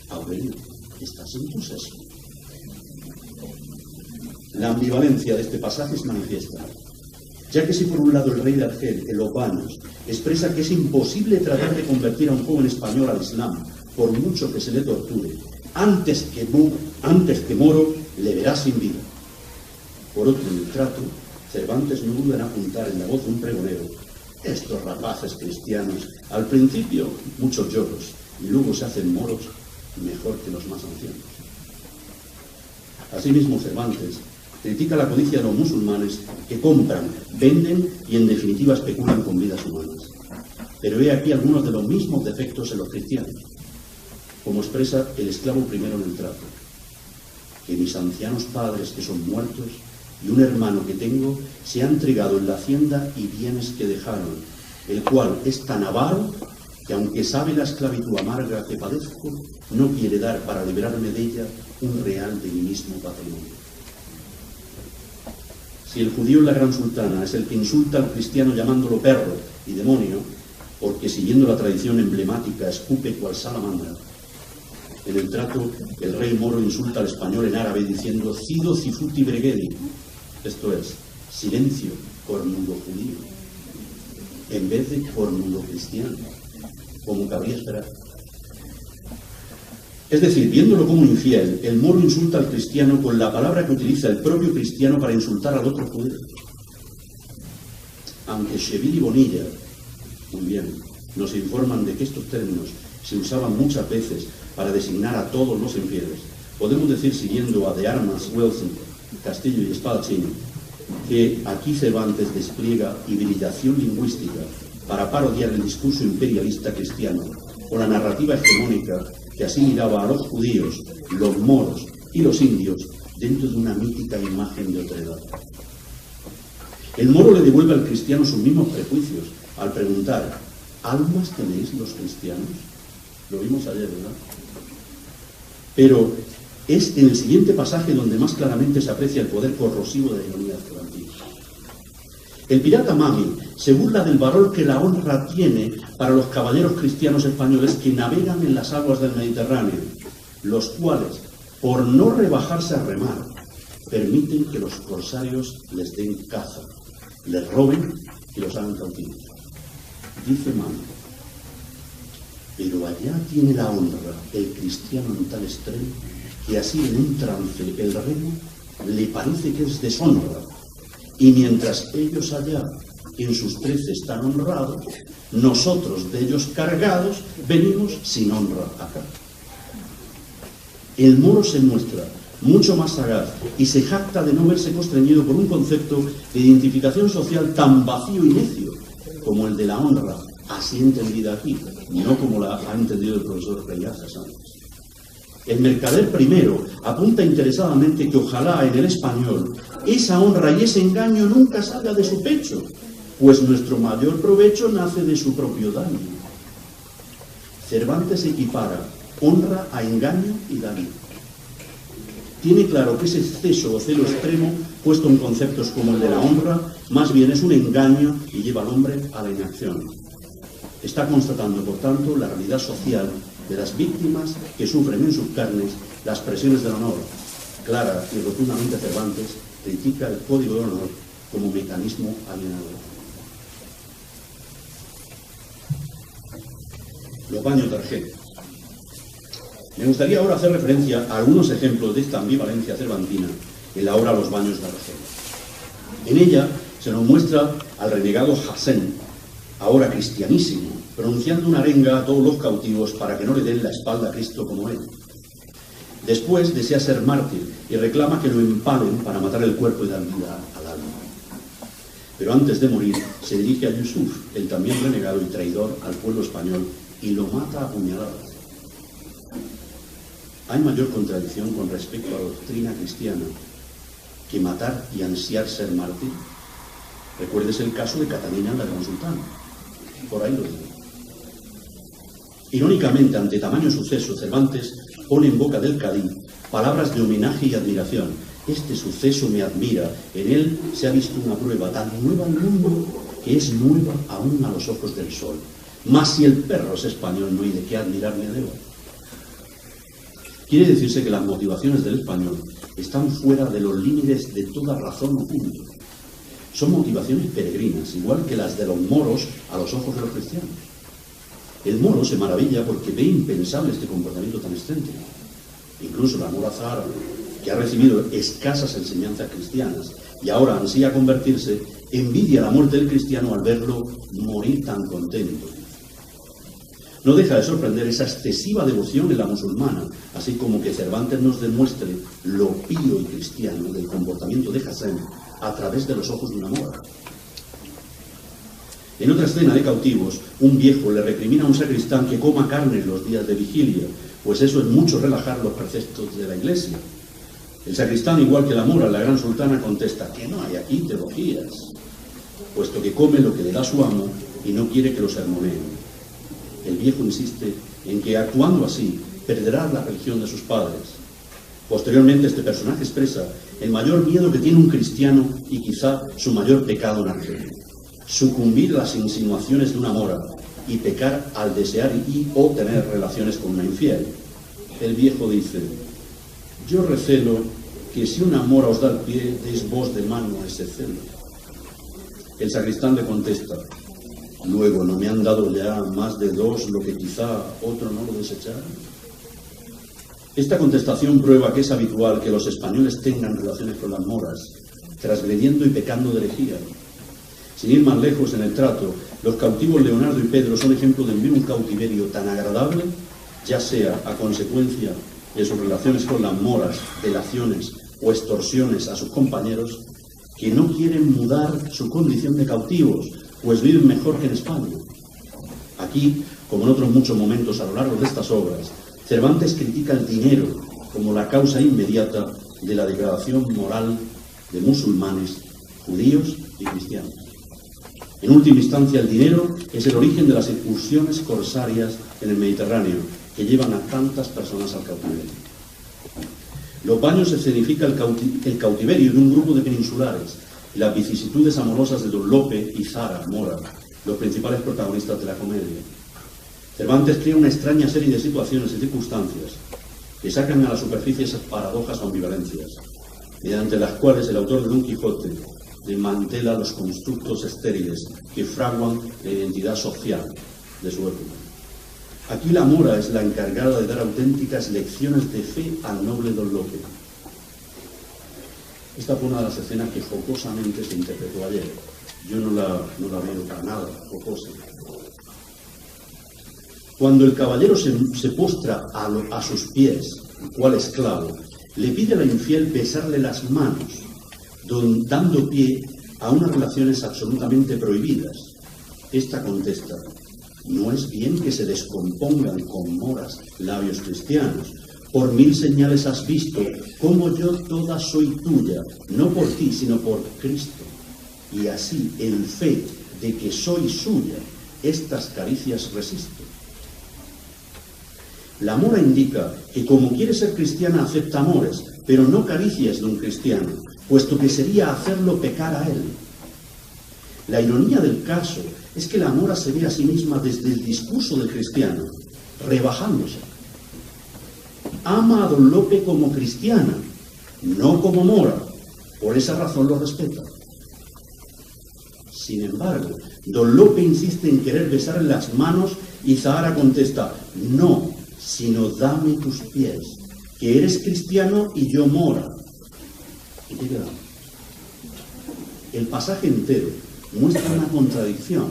Aurelio, ¿estás en poseso? La ambivalencia de este pasaje es manifiesta, ya que si por un lado el rey de Argel, el Obanos, expresa que es imposible tratar de convertir a un joven español al Islam, por mucho que se le torture, antes que Moro le verá sin vida. Por otro, en el trato, Cervantes no duda en apuntar en la voz de un pregonero: estos rapaces cristianos, al principio muchos lloros, y luego se hacen moros mejor que los más ancianos. Asimismo, Cervantes critica la codicia de los musulmanes que compran, venden y en definitiva especulan con vidas humanas. Pero he aquí algunos de los mismos defectos en los cristianos, como expresa el esclavo primero en el trato: que mis ancianos padres que son muertos y un hermano que tengo se ha entregado en la hacienda y bienes que dejaron, el cual es tan avaro que aunque sabe la esclavitud amarga que padezco, no quiere dar para librarme de ella un real de mi mismo patrimonio. Si el judío en la Gran Sultana es el que insulta al cristiano llamándolo perro y demonio, porque siguiendo la tradición emblemática escupe cual salamandra, en el trato el rey moro insulta al español en árabe diciendo cido cifuti breguedi, esto es, silencio, cornudo judío, en vez de cornudo cristiano, como cabría esperar. Es decir, viéndolo como infiel, el moro insulta al cristiano con la palabra que utiliza el propio cristiano para insultar al otro judío. Aunque Seville y Bonilla, muy bien, nos informan de que estos términos se usaban muchas veces para designar a todos los infieles, podemos decir, siguiendo a de Armas, Wilson, Castillo y Espadachín, que aquí Cervantes despliega hibridación lingüística para parodiar el discurso imperialista cristiano o la narrativa hegemónica que asimilaba a los judíos, los moros y los indios dentro de una mítica imagen de otredad. El moro le devuelve al cristiano sus mismos prejuicios al preguntar: ¿almas tenéis los cristianos? Lo vimos ayer, ¿verdad? Pero es en el siguiente pasaje donde más claramente se aprecia el poder corrosivo de la ironía cervantina. El pirata Mami se burla del valor que la honra tiene para los caballeros cristianos españoles que navegan en las aguas del Mediterráneo, los cuales, por no rebajarse a remar, permiten que los corsarios les den caza, les roben y los hagan cautivos. Dice Mami: pero allá tiene la honra el cristiano en tal extremo que así en un trance el remo le parece que es deshonra, y mientras ellos allá en sus trece están honrados, nosotros de ellos cargados venimos sin honra acá. El moro se muestra mucho más sagaz y se jacta de no verse constreñido por un concepto de identificación social tan vacío y necio como el de la honra, así entendida aquí, no como la ha entendido el profesor Reyazas antes. El mercader primero apunta interesadamente que ojalá en el español esa honra y ese engaño nunca salga de su pecho, pues nuestro mayor provecho nace de su propio daño. Cervantes equipara honra a engaño y daño. Tiene claro que ese exceso o celo extremo, puesto en conceptos como el de la honra, más bien es un engaño y lleva al hombre a la inacción. Está constatando, por tanto, la realidad social de las víctimas que sufren en sus carnes las presiones del honor. Clara y rotundamente Cervantes critica el código de honor como mecanismo alienador. los baños de Argel. Me gustaría ahora hacer referencia a algunos ejemplos de esta ambivalencia cervantina en la obra Los baños de Argel. En ella se nos muestra al renegado Jasén, ahora cristianísimo, pronunciando una arenga a todos los cautivos para que no le den la espalda a Cristo como él. Después desea ser mártir y reclama que lo empalen para matar el cuerpo y dar vida al alma. Pero antes de morir se dirige a Yusuf, el también renegado y traidor al pueblo español, y lo mata a puñaladas. ¿Hay mayor contradicción con respecto a la doctrina cristiana que matar y ansiar ser mártir? Recuérdese el caso de Catalina, la gran sultana. Por ahí lo digo. Irónicamente, ante tamaño suceso, Cervantes pone en boca del Cadí palabras de homenaje y admiración. Este suceso me admira, en él se ha visto una prueba tan nueva al mundo que es nueva aún a los ojos del sol. Mas si el perro es español, no hay de qué admirar ni adherar. Quiere decirse que las motivaciones del español están fuera de los límites de toda razón o punto. Son motivaciones peregrinas, igual que las de los moros a los ojos de los cristianos. El moro se maravilla porque ve impensable este comportamiento tan excéntrico. Incluso la mora zahara, que ha recibido escasas enseñanzas cristianas y ahora ansía convertirse, envidia la muerte del cristiano al verlo morir tan contento. No deja de sorprender esa excesiva devoción en la musulmana, así como que Cervantes nos demuestre lo pío y cristiano del comportamiento de Jasén a través de los ojos de una mora. En otra escena de cautivos, un viejo le recrimina a un sacristán que coma carne en los días de vigilia, pues eso es mucho relajar los preceptos de la iglesia. El sacristán, igual que la mora, la gran sultana, contesta que no hay aquí teologías, puesto que come lo que le da su amo y no quiere que lo sermoneen. El viejo insiste en que, actuando así, perderá la religión de sus padres. Posteriormente, este personaje expresa el mayor miedo que tiene un cristiano y quizá su mayor pecado en Argel: sucumbir a las insinuaciones de una mora y pecar al desear o tener relaciones con una infiel. El viejo dice: yo recelo que si una mora os da el pie, deis vos de mano a ese celo. El sacristán le contesta: luego, ¿no me han dado ya más de dos lo que quizá otro no lo desechara? Esta contestación prueba que es habitual que los españoles tengan relaciones con las moras, transgrediendo y pecando de herejía. Sin ir más lejos en el trato, los cautivos Leonardo y Pedro son ejemplo de vivir un cautiverio tan agradable, ya sea a consecuencia de sus relaciones con las moras, delaciones o extorsiones a sus compañeros, que no quieren mudar su condición de cautivos, pues viven mejor que en España. Aquí, como en otros muchos momentos a lo largo de estas obras, Cervantes critica el dinero como la causa inmediata de la degradación moral de musulmanes, judíos y cristianos. En última instancia, el dinero es el origen de las incursiones corsarias en el Mediterráneo, que llevan a tantas personas al cautiverio. Los baños escenifica el cautiverio de un grupo de peninsulares y las vicisitudes amorosas de Don Lope y Zara Mora, los principales protagonistas de la comedia. Cervantes crea una extraña serie de situaciones y circunstancias que sacan a la superficie esas paradojas o ambivalencias, mediante las cuales el autor de Don Quijote desmantela los constructos estériles que fraguan la identidad social de su época. Aquí la mora es la encargada de dar auténticas lecciones de fe al noble Don Lope. Esta fue una de las escenas que jocosamente se interpretó ayer. Yo no la veo para nada jocosa. Cuando el caballero se postra a sus pies, cual esclavo, le pide a la infiel besarle las manos, dando pie a unas relaciones absolutamente prohibidas. Esta contesta: no es bien que se descompongan con moras labios cristianos. Por mil señales has visto cómo yo toda soy tuya, no por ti, sino por Cristo. Y así, en fe de que soy suya, estas caricias resisto. La mora indica que como quiere ser cristiana acepta amores, pero no caricias de un cristiano, puesto que sería hacerlo pecar a él. La ironía del caso es que la mora se ve a sí misma desde el discurso del cristiano, rebajándose. Ama a Don Lope como cristiana, no como mora. Por esa razón lo respeta. Sin embargo, don Lope insiste en querer besarle las manos y Zahara contesta: no, sino dame tus pies, que eres cristiano y yo mora. ¿Y qué queda? El pasaje entero muestra una contradicción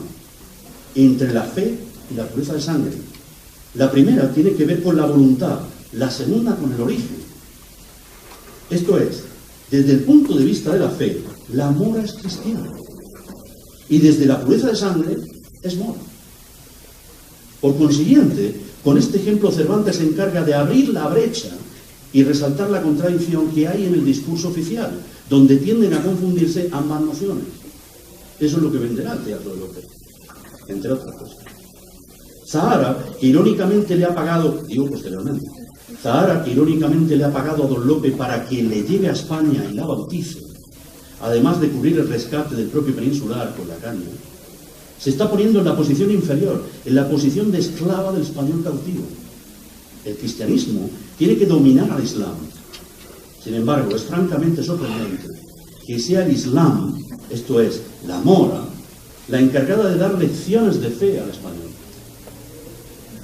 entre la fe y la pureza de sangre. La primera tiene que ver con la voluntad, la segunda con el origen. Esto es, desde el punto de vista de la fe, la mora es cristiana. Y desde la pureza de sangre es mora. Por consiguiente, con este ejemplo Cervantes se encarga de abrir la brecha y resaltar la contradicción que hay en el discurso oficial, donde tienden a confundirse ambas nociones. Eso es lo que venderá el teatro de Lope, entre otras cosas. Zahara, que irónicamente le ha pagado, digo posteriormente, Zahara, que irónicamente le ha pagado a don Lope para que le lleve a España y la bautice, además de cubrir el rescate del propio peninsular con la caña, se está poniendo en la posición inferior, en la posición de esclava del español cautivo. El cristianismo tiene que dominar al Islam. Sin embargo, es francamente sorprendente que sea el Islam, esto es, la mora, la encargada de dar lecciones de fe al español.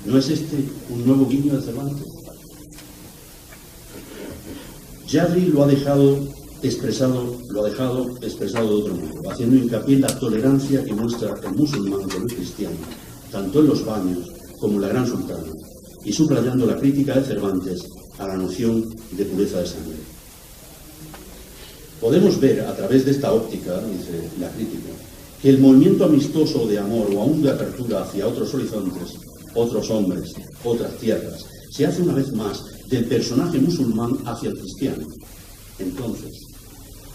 ¿No es este un nuevo guiño de Cervantes? Yadri lo ha dejado expresado de otro modo, haciendo hincapié en la tolerancia que muestra el musulmán con el cristiano, tanto en los baños como en la Gran Sultana, y subrayando la crítica de Cervantes a la noción de pureza de sangre. Podemos ver a través de esta óptica, dice la crítica, que el movimiento amistoso de amor o aún de apertura hacia otros horizontes, otros hombres, otras tierras, se hace una vez más del personaje musulmán hacia el cristiano. Entonces,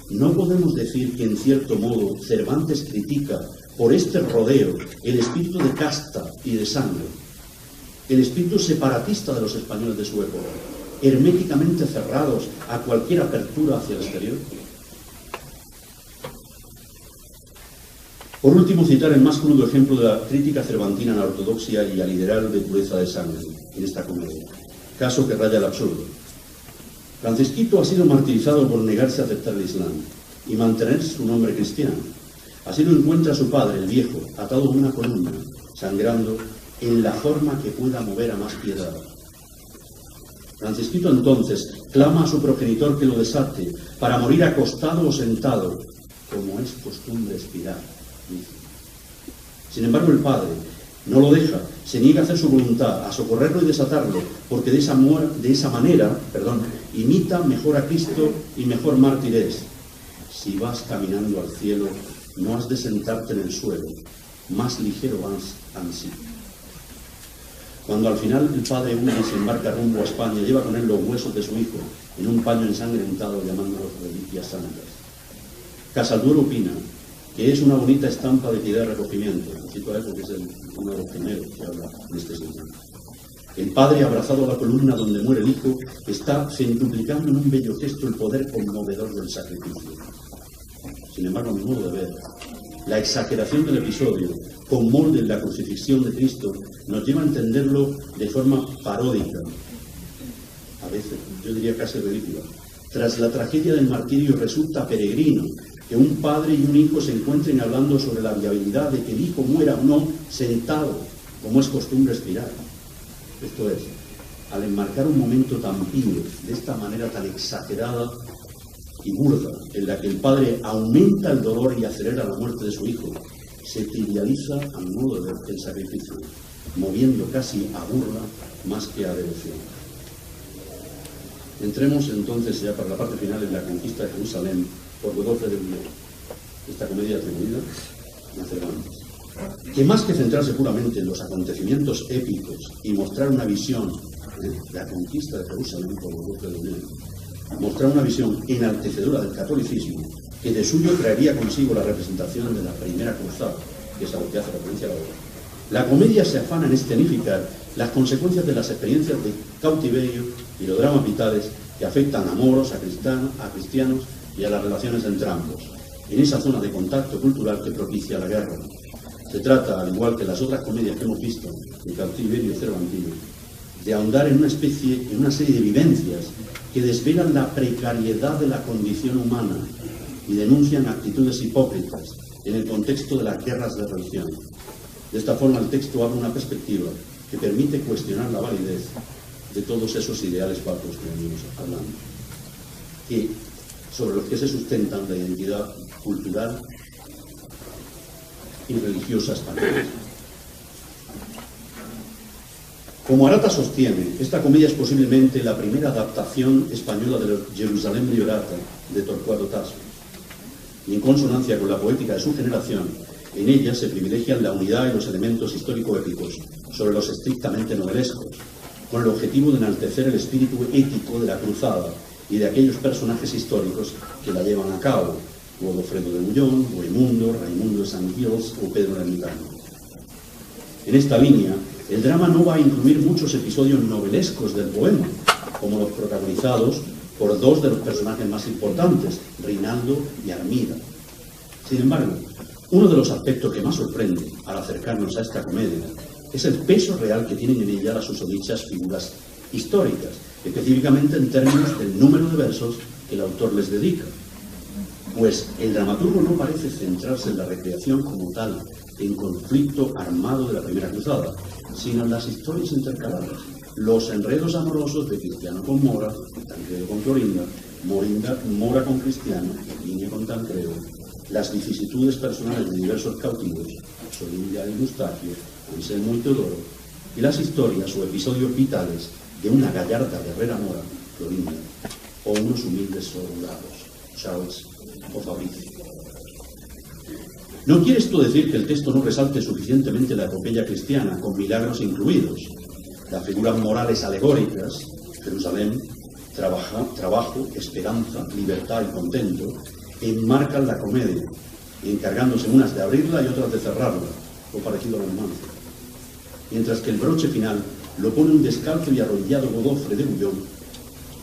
no podemos decir que en cierto modo Cervantes critica por este rodeo el espíritu de casta y de sangre, el espíritu separatista de los españoles de su época, herméticamente cerrados a cualquier apertura hacia el exterior. Por último, citar el más crudo ejemplo de la crítica cervantina a la ortodoxia y al ideal de pureza de sangre en esta comedia, caso que raya el absurdo. Francisquito ha sido martirizado por negarse a aceptar el Islam y mantener su nombre cristiano. Así lo encuentra su padre, el viejo, atado a una columna, sangrando, en la forma que pueda mover a más piedad. Francisquito entonces clama a su progenitor que lo desate para morir acostado o sentado, como es costumbre expirar, dice. Sin embargo, el padre no lo deja, se niega a hacer su voluntad, a socorrerlo y desatarlo, porque de esa manera, imita mejor a Cristo y mejor mártir es. Si vas caminando al cielo, no has de sentarte en el suelo, más ligero vas ansí. Cuando al final el padre huye y se embarca rumbo a España, lleva con él los huesos de su hijo en un paño ensangrentado llamándolos reliquias santas. Casalduero opina que es una bonita estampa de piedad y recogimiento. Cito a él porque es uno de los primeros que habla en este sentido. El padre, abrazado a la columna donde muere el hijo, está centuplicando en un bello gesto el poder conmovedor del sacrificio. Sin embargo, a mi modo de ver, la exageración del episodio, con molde en la crucifixión de Cristo, nos lleva a entenderlo de forma paródica, a veces, yo diría casi ridícula. Tras la tragedia del martirio resulta peregrino que un padre y un hijo se encuentren hablando sobre la viabilidad de que el hijo muera o no sentado, como es costumbre expirar. Esto es, al enmarcar un momento tan vivo, de esta manera tan exagerada y burda, en la que el padre aumenta el dolor y acelera la muerte de su hijo, se trivializa a mi modo de ver el sacrificio, moviendo casi a burla más que a devoción. Entremos entonces ya para la parte final en la conquista de Jerusalén por Godofre de Bouillon, esta comedia atribuida a Cervantes, que más que centrarse puramente en los acontecimientos épicos y mostrar una visión de la conquista de Jerusalén por Godofre de Bouillon, mostrar una visión enaltecedora del catolicismo, que de suyo traería consigo la representación de la primera cruzada, que es a lo que hace referencia la obra. La comedia se afana en escenificar las consecuencias de las experiencias de cautiverio y los dramas vitales que afectan a moros, a cristianos y a las relaciones entre ambos, en esa zona de contacto cultural que propicia la guerra. Se trata, al igual que las otras comedias que hemos visto de cautiverio cervantino, de ahondar en una serie de vivencias que desvelan la precariedad de la condición humana y denuncian actitudes hipócritas, en el contexto de las guerras de religión. De esta forma, el texto abre una perspectiva que permite cuestionar la validez de todos esos ideales vacíos que venimos hablando, y sobre los que se sustentan la identidad cultural y religiosa española. Como Arata sostiene, esta comedia es posiblemente la primera adaptación española de Jerusalén Llorata de Torcuato Tasso, y en consonancia con la poética de su generación, en ella se privilegian la unidad y los elementos histórico-épicos sobre los estrictamente novelescos, con el objetivo de enaltecer el espíritu ético de la cruzada y de aquellos personajes históricos que la llevan a cabo, Godofredo de Bullón, Bohemundo, Raimundo de San Gils o Pedro Ermitaño. En esta línea, el drama no va a incluir muchos episodios novelescos del poema, como los protagonizados por dos de los personajes más importantes, Rinaldo y Armida. Sin embargo, uno de los aspectos que más sorprende al acercarnos a esta comedia es el peso real que tienen en ella las susodichas figuras históricas, específicamente en términos del número de versos que el autor les dedica. Pues el dramaturgo no parece centrarse en la recreación como tal, en conflicto armado de la Primera Cruzada, sino en las historias intercaladas, los enredos amorosos de Cristiano con Mora, Tancredo con Clorinda, Mora con Cristiano, Niña con Tancredo, las vicisitudes personales de diversos cautivos, Solinda y Eustaquio, Anselmo y Teodoro, y las historias o episodios vitales de una gallarda guerrera mora, Clorinda, o unos humildes soldados, Charles o Fabricio. No quiere esto decir que el texto no resalte suficientemente la epopeya cristiana, con milagros incluidos. Las figuras morales alegóricas, Jerusalén, trabajo, esperanza, libertad y contento, enmarcan la comedia, encargándose unas de abrirla y otras de cerrarla, o parecido a la romancia. Mientras que el broche final lo pone un descalzo y arrodillado Godofre de Bullón,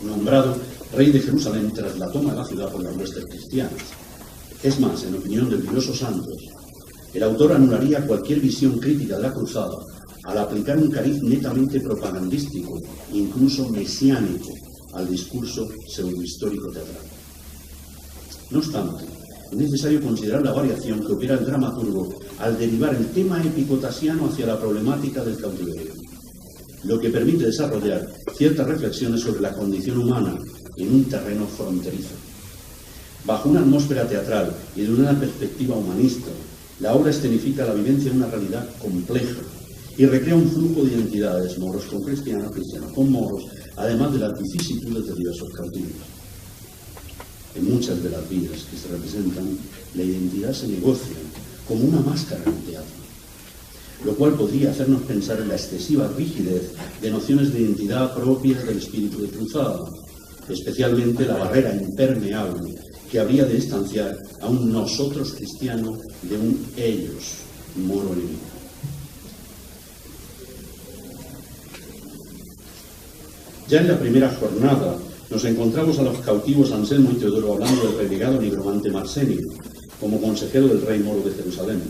nombrado rey de Jerusalén tras la toma de la ciudad por las huestes cristianas. Es más, en opinión del Diloso Santos, el autor anularía cualquier visión crítica de la cruzada al aplicar un cariz netamente propagandístico, incluso mesiánico, al discurso pseudohistórico teatral. No obstante, es necesario considerar la variación que opera el dramaturgo al derivar el tema épico tasiano hacia la problemática del cautiverio, lo que permite desarrollar ciertas reflexiones sobre la condición humana en un terreno fronterizo. Bajo una atmósfera teatral y de una perspectiva humanista, la obra escenifica la vivencia de una realidad compleja y recrea un flujo de identidades, moros con cristianos, cristianos con moros, además de las vicisitudes de diversos cautivos. En muchas de las vidas que se representan, la identidad se negocia como una máscara en teatro, lo cual podría hacernos pensar en la excesiva rigidez de nociones de identidad propias del espíritu de cruzada, especialmente la barrera impermeable que habría de distanciar a un nosotros cristiano de un ellos moro enemigo. Ya en la primera jornada nos encontramos a los cautivos Anselmo y Teodoro hablando del renegado nigromante Marsenio, como consejero del rey moro de Jerusalén.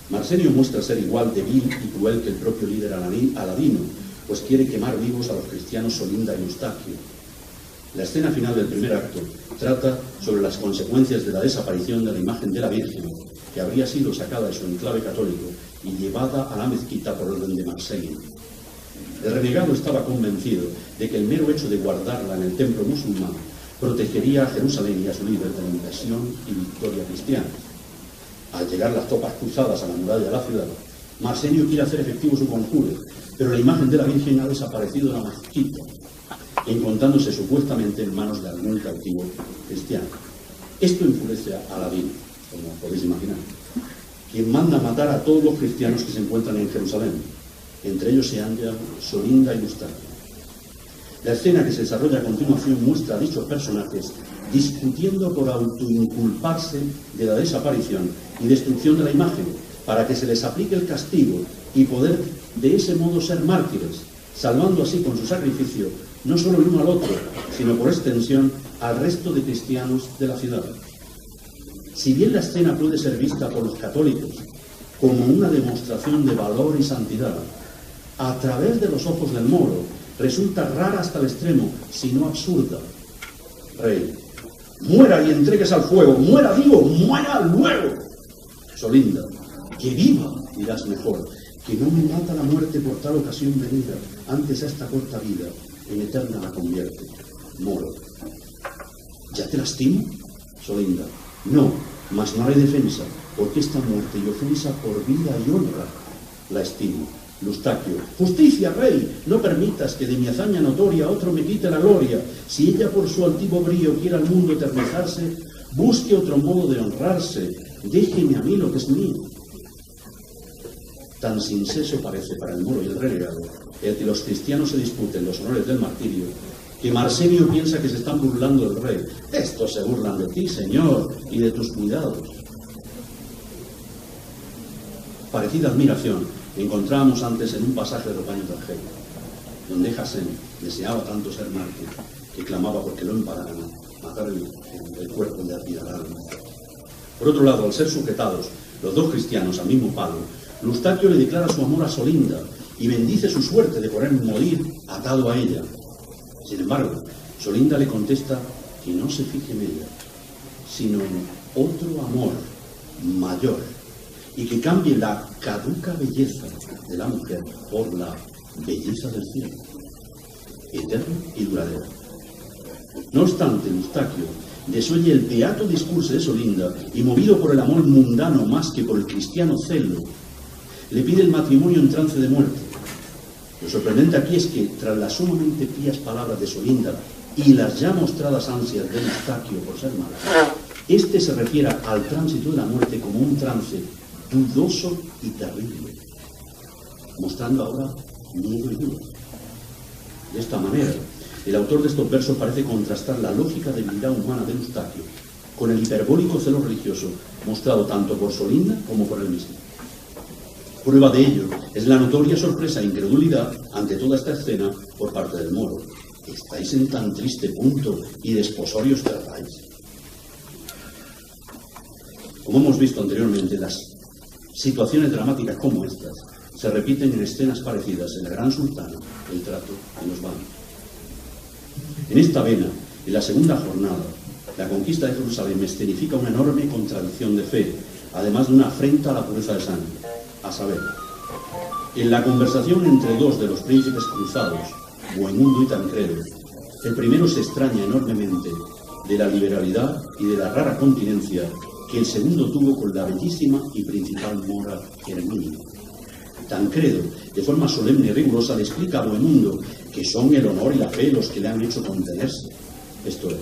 Marsenio muestra ser igual de vil y cruel que el propio líder Aladino, pues quiere quemar vivos a los cristianos Solinda y Eustaquio. La escena final del primer acto trata sobre las consecuencias de la desaparición de la imagen de la Virgen, que habría sido sacada de su enclave católico y llevada a la mezquita por orden de Marsenio. El renegado estaba convencido de que el mero hecho de guardarla en el templo musulmán protegería a Jerusalén y a su líder de la invasión y victoria cristiana. Al llegar las tropas cruzadas a la muralla de la ciudad, Marsenio quiere hacer efectivo su conjuro, pero la imagen de la Virgen ha desaparecido de la mezquita, encontrándose supuestamente en manos de algún cautivo cristiano. Esto enfurece a Aladino, como podéis imaginar, quien manda matar a todos los cristianos que se encuentran en Jerusalén. Entre ellos se hallan Solinda y Eustaquio. La escena que se desarrolla a continuación muestra a dichos personajes discutiendo por autoinculparse de la desaparición y destrucción de la imagen, para que se les aplique el castigo y poder de ese modo ser mártires, salvando así con su sacrificio no solo el uno al otro, sino por extensión al resto de cristianos de la ciudad. Si bien la escena puede ser vista por los católicos como una demostración de valor y santidad, a través de los ojos del moro resulta rara hasta el extremo, si no absurda. Rey, muera y entregues al fuego, muera vivo, muera luego. Solinda, que viva, dirás mejor, que no me mata la muerte por tal ocasión venida, antes a esta corta vida, en eterna la convierte. Moro. ¿Ya te lastimo? Solinda. No, mas no haré defensa, porque esta muerte y ofensa por vida y honra la estimo. Lustaquio. Justicia, rey, no permitas que de mi hazaña notoria otro me quite la gloria. Si ella por su altivo brío quiere al mundo eternizarse, busque otro modo de honrarse, déjeme a mí lo que es mío. Tan sin seso parece para el moro y el renegado el que los cristianos se disputen los honores del martirio, que Marsenio piensa que se están burlando del rey. Estos se burlan de ti, señor, y de tus cuidados. Parecida admiración encontramos antes en un pasaje de los baños de Argel, donde Jasén deseaba tanto ser mártir que clamaba porque lo empararan, matar el cuerpo de Arpida al alma. Por otro lado, al ser sujetados los dos cristianos al mismo palo, Lustaquio le declara su amor a Solinda y bendice su suerte de poder morir atado a ella. Sin embargo, Solinda le contesta que no se fije en ella, sino en otro amor mayor, y que cambie la caduca belleza de la mujer por la belleza del cielo, eterna y duradera. No obstante, Lustaquio desoye el beato discurso de Solinda y, movido por el amor mundano más que por el cristiano celo, le pide el matrimonio en trance de muerte. Lo sorprendente aquí es que, tras las sumamente pías palabras de Solinda y las ya mostradas ansias de Lustaquio por ser mala, este se refiere al tránsito de la muerte como un trance dudoso y terrible, mostrando ahora miedo y duda. De esta manera, el autor de estos versos parece contrastar la lógica debilidad humana de Lustaquio con el hiperbólico celo religioso mostrado tanto por Solinda como por él mismo. Prueba de ello es la notoria sorpresa e incredulidad ante toda esta escena por parte del moro. ¿Estáis en tan triste punto y desposorios tratáis? Como hemos visto anteriormente, las situaciones dramáticas como estas se repiten en escenas parecidas en la Gran Sultana, el trato y los baños. En esta vena, en la segunda jornada, la conquista de Jerusalén escenifica una enorme contradicción de fe, además de una afrenta a la pureza de sangre. A saber, en la conversación entre dos de los príncipes cruzados, Bohemundo y Tancredo, el primero se extraña enormemente de la liberalidad y de la rara continencia que el segundo tuvo con la bellísima y principal mora Herminia. Tancredo, de forma solemne y rigurosa, le explica a Bohemundo que son el honor y la fe los que le han hecho contenerse. Esto es,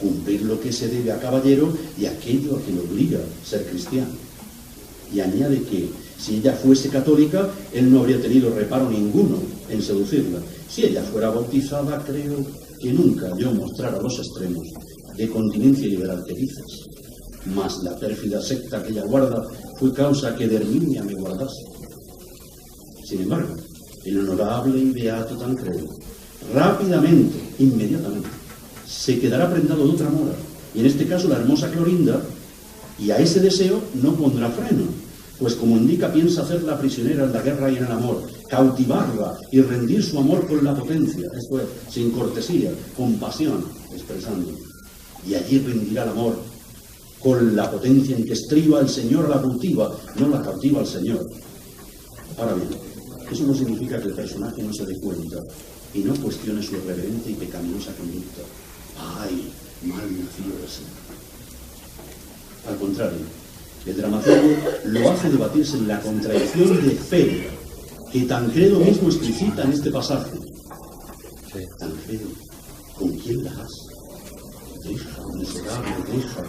cumplir lo que se debe a caballero y aquello a que le obliga ser cristiano. Y añade que, si ella fuese católica, él no habría tenido reparo ninguno en seducirla. Si ella fuera bautizada, creo que nunca yo mostrara los extremos de continencia y liberal que dices. Mas la pérfida secta que ella guarda fue causa que de Herminia me guardase. Sin embargo, el honorable y beato Tancredo, rápidamente, inmediatamente, se quedará prendado de otra mora, y en este caso la hermosa Clorinda, y a ese deseo no pondrá freno, pues como indica piensa hacerla prisionera en la guerra y en el amor, cautivarla y rendir su amor con la potencia, esto es, sin cortesía, con pasión, expresando. Y allí rendirá el amor con la potencia en que estriba el Señor la cautiva, no la cautiva el Señor. Ahora bien, eso no significa que el personaje no se dé cuenta y no cuestione su irreverente y pecaminosa conducta. ¡Ay, mal nacido de ser! Al contrario, el dramaturgo lo hace debatirse en la contradicción de fe que Tancredo mismo explicita en este pasaje. Tancredo, ¿con quién la has? Deja, miserable, deja.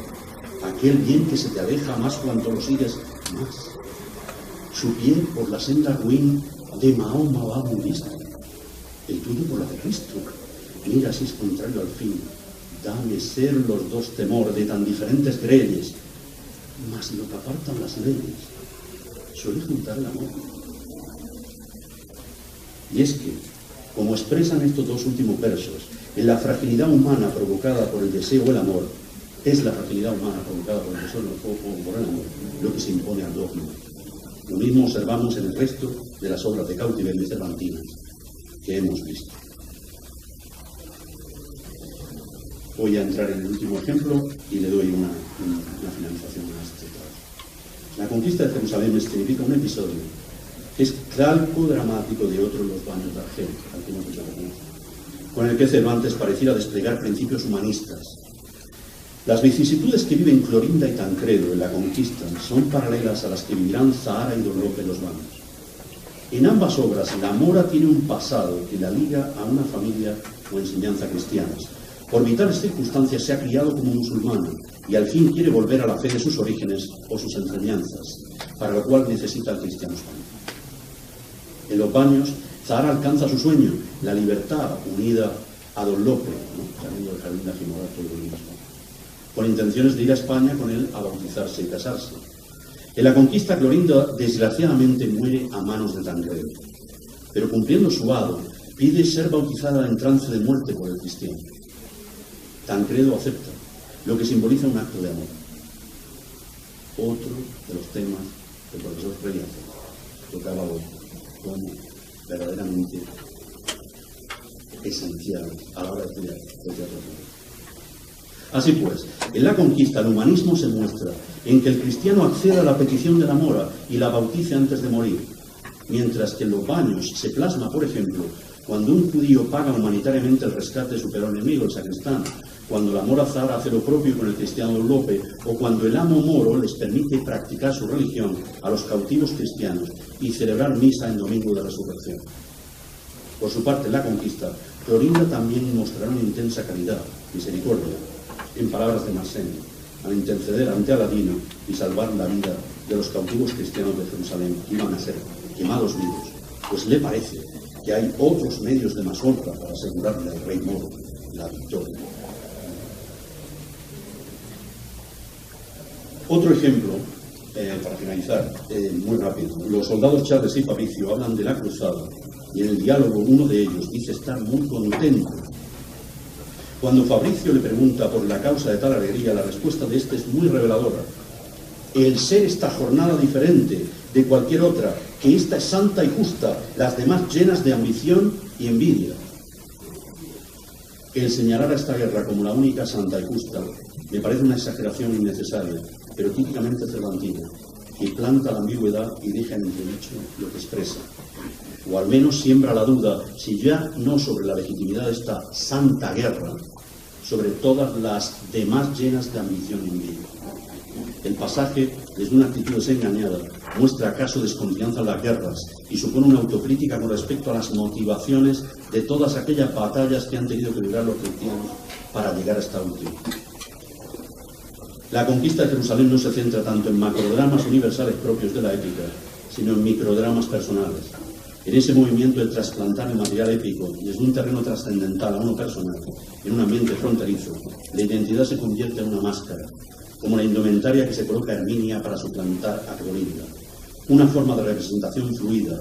Aquel bien que se te aleja más cuanto lo sigues más. Su pie por la senda ruin de Mahoma va muy vista, el tuyo por la de Cristo. Mira si es contrario al fin. Dame ser los dos temor de tan diferentes greyes, mas lo que apartan las leyes suele juntar el amor. Y es que, como expresan estos dos últimos versos, en la fragilidad humana provocada por el deseo o el amor, es la fragilidad humana provocada por el deseo o por el amor lo que se impone al dogma. Lo mismo observamos en el resto de las obras de cautiverio y cervantinas que hemos visto. Voy a entrar en el último ejemplo y le doy una finalización a este trabajo. La conquista de Jerusalén escenifica un episodio que es calco dramático de otro de los baños de Argel, con el que Cervantes pareciera desplegar principios humanistas. Las vicisitudes que viven Clorinda y Tancredo en la conquista son paralelas a las que vivirán Zahara y Don Lope en los baños. En ambas obras, la mora tiene un pasado que la liga a una familia o enseñanza cristianas. Por vitales circunstancias se ha criado como musulmana y al fin quiere volver a la fe de sus orígenes o sus enseñanzas, para lo cual necesita al cristiano español. En los baños, Zahara alcanza su sueño, la libertad unida a Don Lope, saliendo del jardín de Ajimora, todo lo mismo, con intenciones de ir a España con él a bautizarse y casarse. En la conquista, Clorinda desgraciadamente muere a manos de Tancredo, pero cumpliendo su hado, pide ser bautizada en trance de muerte por el cristiano. Tancredo acepta, lo que simboliza un acto de amor. Otro de los temas que el profesor Freire tocaba hoy, como verdaderamente esencial a la hora de estudiar el teatro. Así pues, en la conquista el humanismo se muestra en que el cristiano acceda a la petición de la mora y la bautice antes de morir, mientras que en los baños se plasma, por ejemplo, cuando un judío paga humanitariamente el rescate de su peor enemigo, el sacristán, cuando la mora Zahara hace lo propio con el cristiano Don Lope, o cuando el amo moro les permite practicar su religión a los cautivos cristianos y celebrar misa en domingo de resurrección. Por su parte, en la conquista, Clorinda también mostrará una intensa caridad, misericordia, en palabras de Massena, al interceder ante Aladino y salvar la vida de los cautivos cristianos de Jerusalén que iban a ser quemados vivos, pues le parece que hay otros medios de mazorca para asegurarle al rey moro la victoria. Otro ejemplo, para finalizar, muy rápido. Los soldados Charles y Fabricio hablan de la cruzada y en el diálogo uno de ellos dice estar muy contento. Cuando Fabricio le pregunta por la causa de tal alegría, la respuesta de este es muy reveladora. El ser esta jornada diferente de cualquier otra, que esta es santa y justa, las demás llenas de ambición y envidia. El señalar a esta guerra como la única santa y justa me parece una exageración innecesaria, pero típicamente cervantina, que planta la ambigüedad y deja en entredicho lo que expresa. O al menos siembra la duda, si ya no sobre la legitimidad de esta santa guerra, sobre todas las demás llenas de ambición y envidia. El pasaje, desde una actitud desengañada, muestra acaso desconfianza en las guerras y supone una autocrítica con respecto a las motivaciones de todas aquellas batallas que han tenido que librar los cristianos para llegar a esta última. La conquista de Jerusalén no se centra tanto en macrodramas universales propios de la épica, sino en microdramas personales. En ese movimiento de trasplantar el material épico desde un terreno trascendental a uno personal, en un ambiente fronterizo, la identidad se convierte en una máscara, como la indumentaria que se coloca Herminia para suplantar a Clorinda. Una forma de representación fluida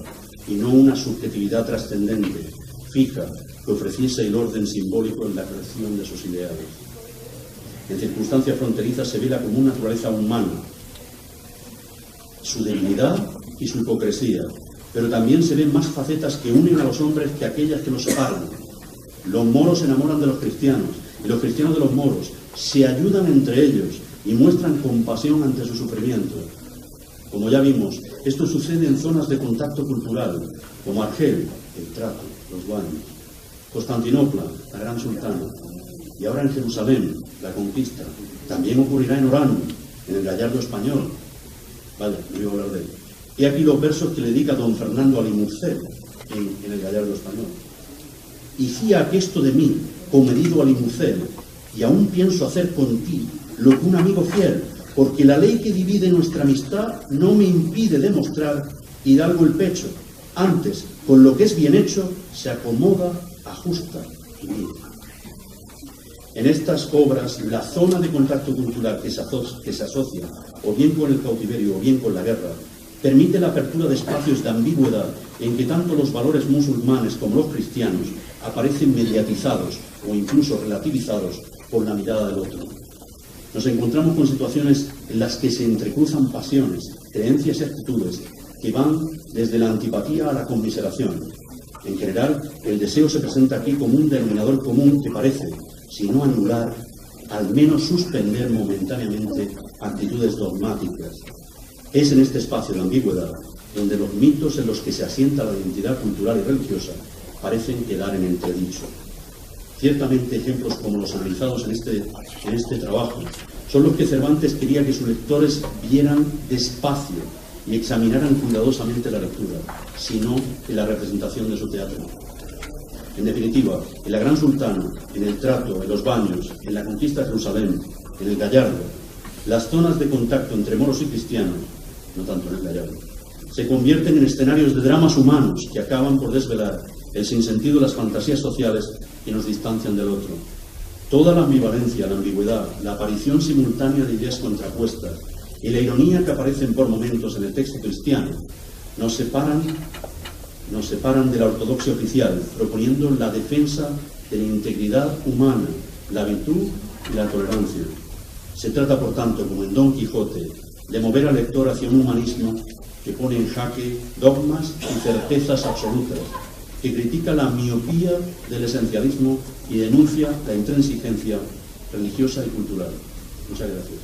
y no una subjetividad trascendente, fija, que ofreciese el orden simbólico en la creación de sus ideales. En circunstancias fronterizas se vela como una naturaleza humana, su debilidad y su hipocresía, pero también se ven más facetas que unen a los hombres que aquellas que los separan. Los moros se enamoran de los cristianos y los cristianos de los moros, se ayudan entre ellos y muestran compasión ante su sufrimiento. Como ya vimos, esto sucede en zonas de contacto cultural, como Argel, el trato, los baños, Constantinopla, la gran sultana, y ahora en Jerusalén, la conquista. También ocurrirá en Orán, en el Gallardo español. Vale, no voy a hablar de él. Y aquí los versos que le dedica don Fernando Alimucel en el Gallardo español. Hicía aquesto de mí, comedido Alimucel, y aún pienso hacer con ti lo que un amigo fiel, porque la ley que divide nuestra amistad no me impide demostrar hidalgo el pecho. Antes, con lo que es bien hecho, se acomoda, ajusta y mide. En estas obras, la zona de contacto cultural que se asocia o bien con el cautiverio o bien con la guerra, permite la apertura de espacios de ambigüedad en que tanto los valores musulmanes como los cristianos aparecen mediatizados o incluso relativizados por la mirada del otro. Nos encontramos con situaciones en las que se entrecruzan pasiones, creencias y actitudes que van desde la antipatía a la conmiseración. En general, el deseo se presenta aquí como un denominador común que parece, si no anular, al menos suspender momentáneamente actitudes dogmáticas. Es en este espacio de ambigüedad donde los mitos en los que se asienta la identidad cultural y religiosa parecen quedar en entredicho. Ciertamente ejemplos como los analizados en este trabajo son los que Cervantes quería que sus lectores vieran despacio y examinaran cuidadosamente la lectura, sino en la representación de su teatro. En definitiva, en La Gran Sultana, en El Trato, en Los Baños, en La Conquista de Jerusalén, en El Gallardo, las zonas de contacto entre moros y cristianos, no tanto en El Gallardo, se convierten en escenarios de dramas humanos que acaban por desvelar el sinsentido de las fantasías sociales que nos distancian del otro. Toda la ambivalencia, la ambigüedad, la aparición simultánea de ideas contrapuestas y la ironía que aparecen por momentos en el texto cristiano nos separan de la ortodoxia oficial, proponiendo la defensa de la integridad humana, la virtud y la tolerancia. Se trata, por tanto, como en Don Quijote, de mover al lector hacia un humanismo que pone en jaque dogmas y certezas absolutas, que critica la miopía del esencialismo y denuncia la intransigencia religiosa y cultural. Muchas gracias.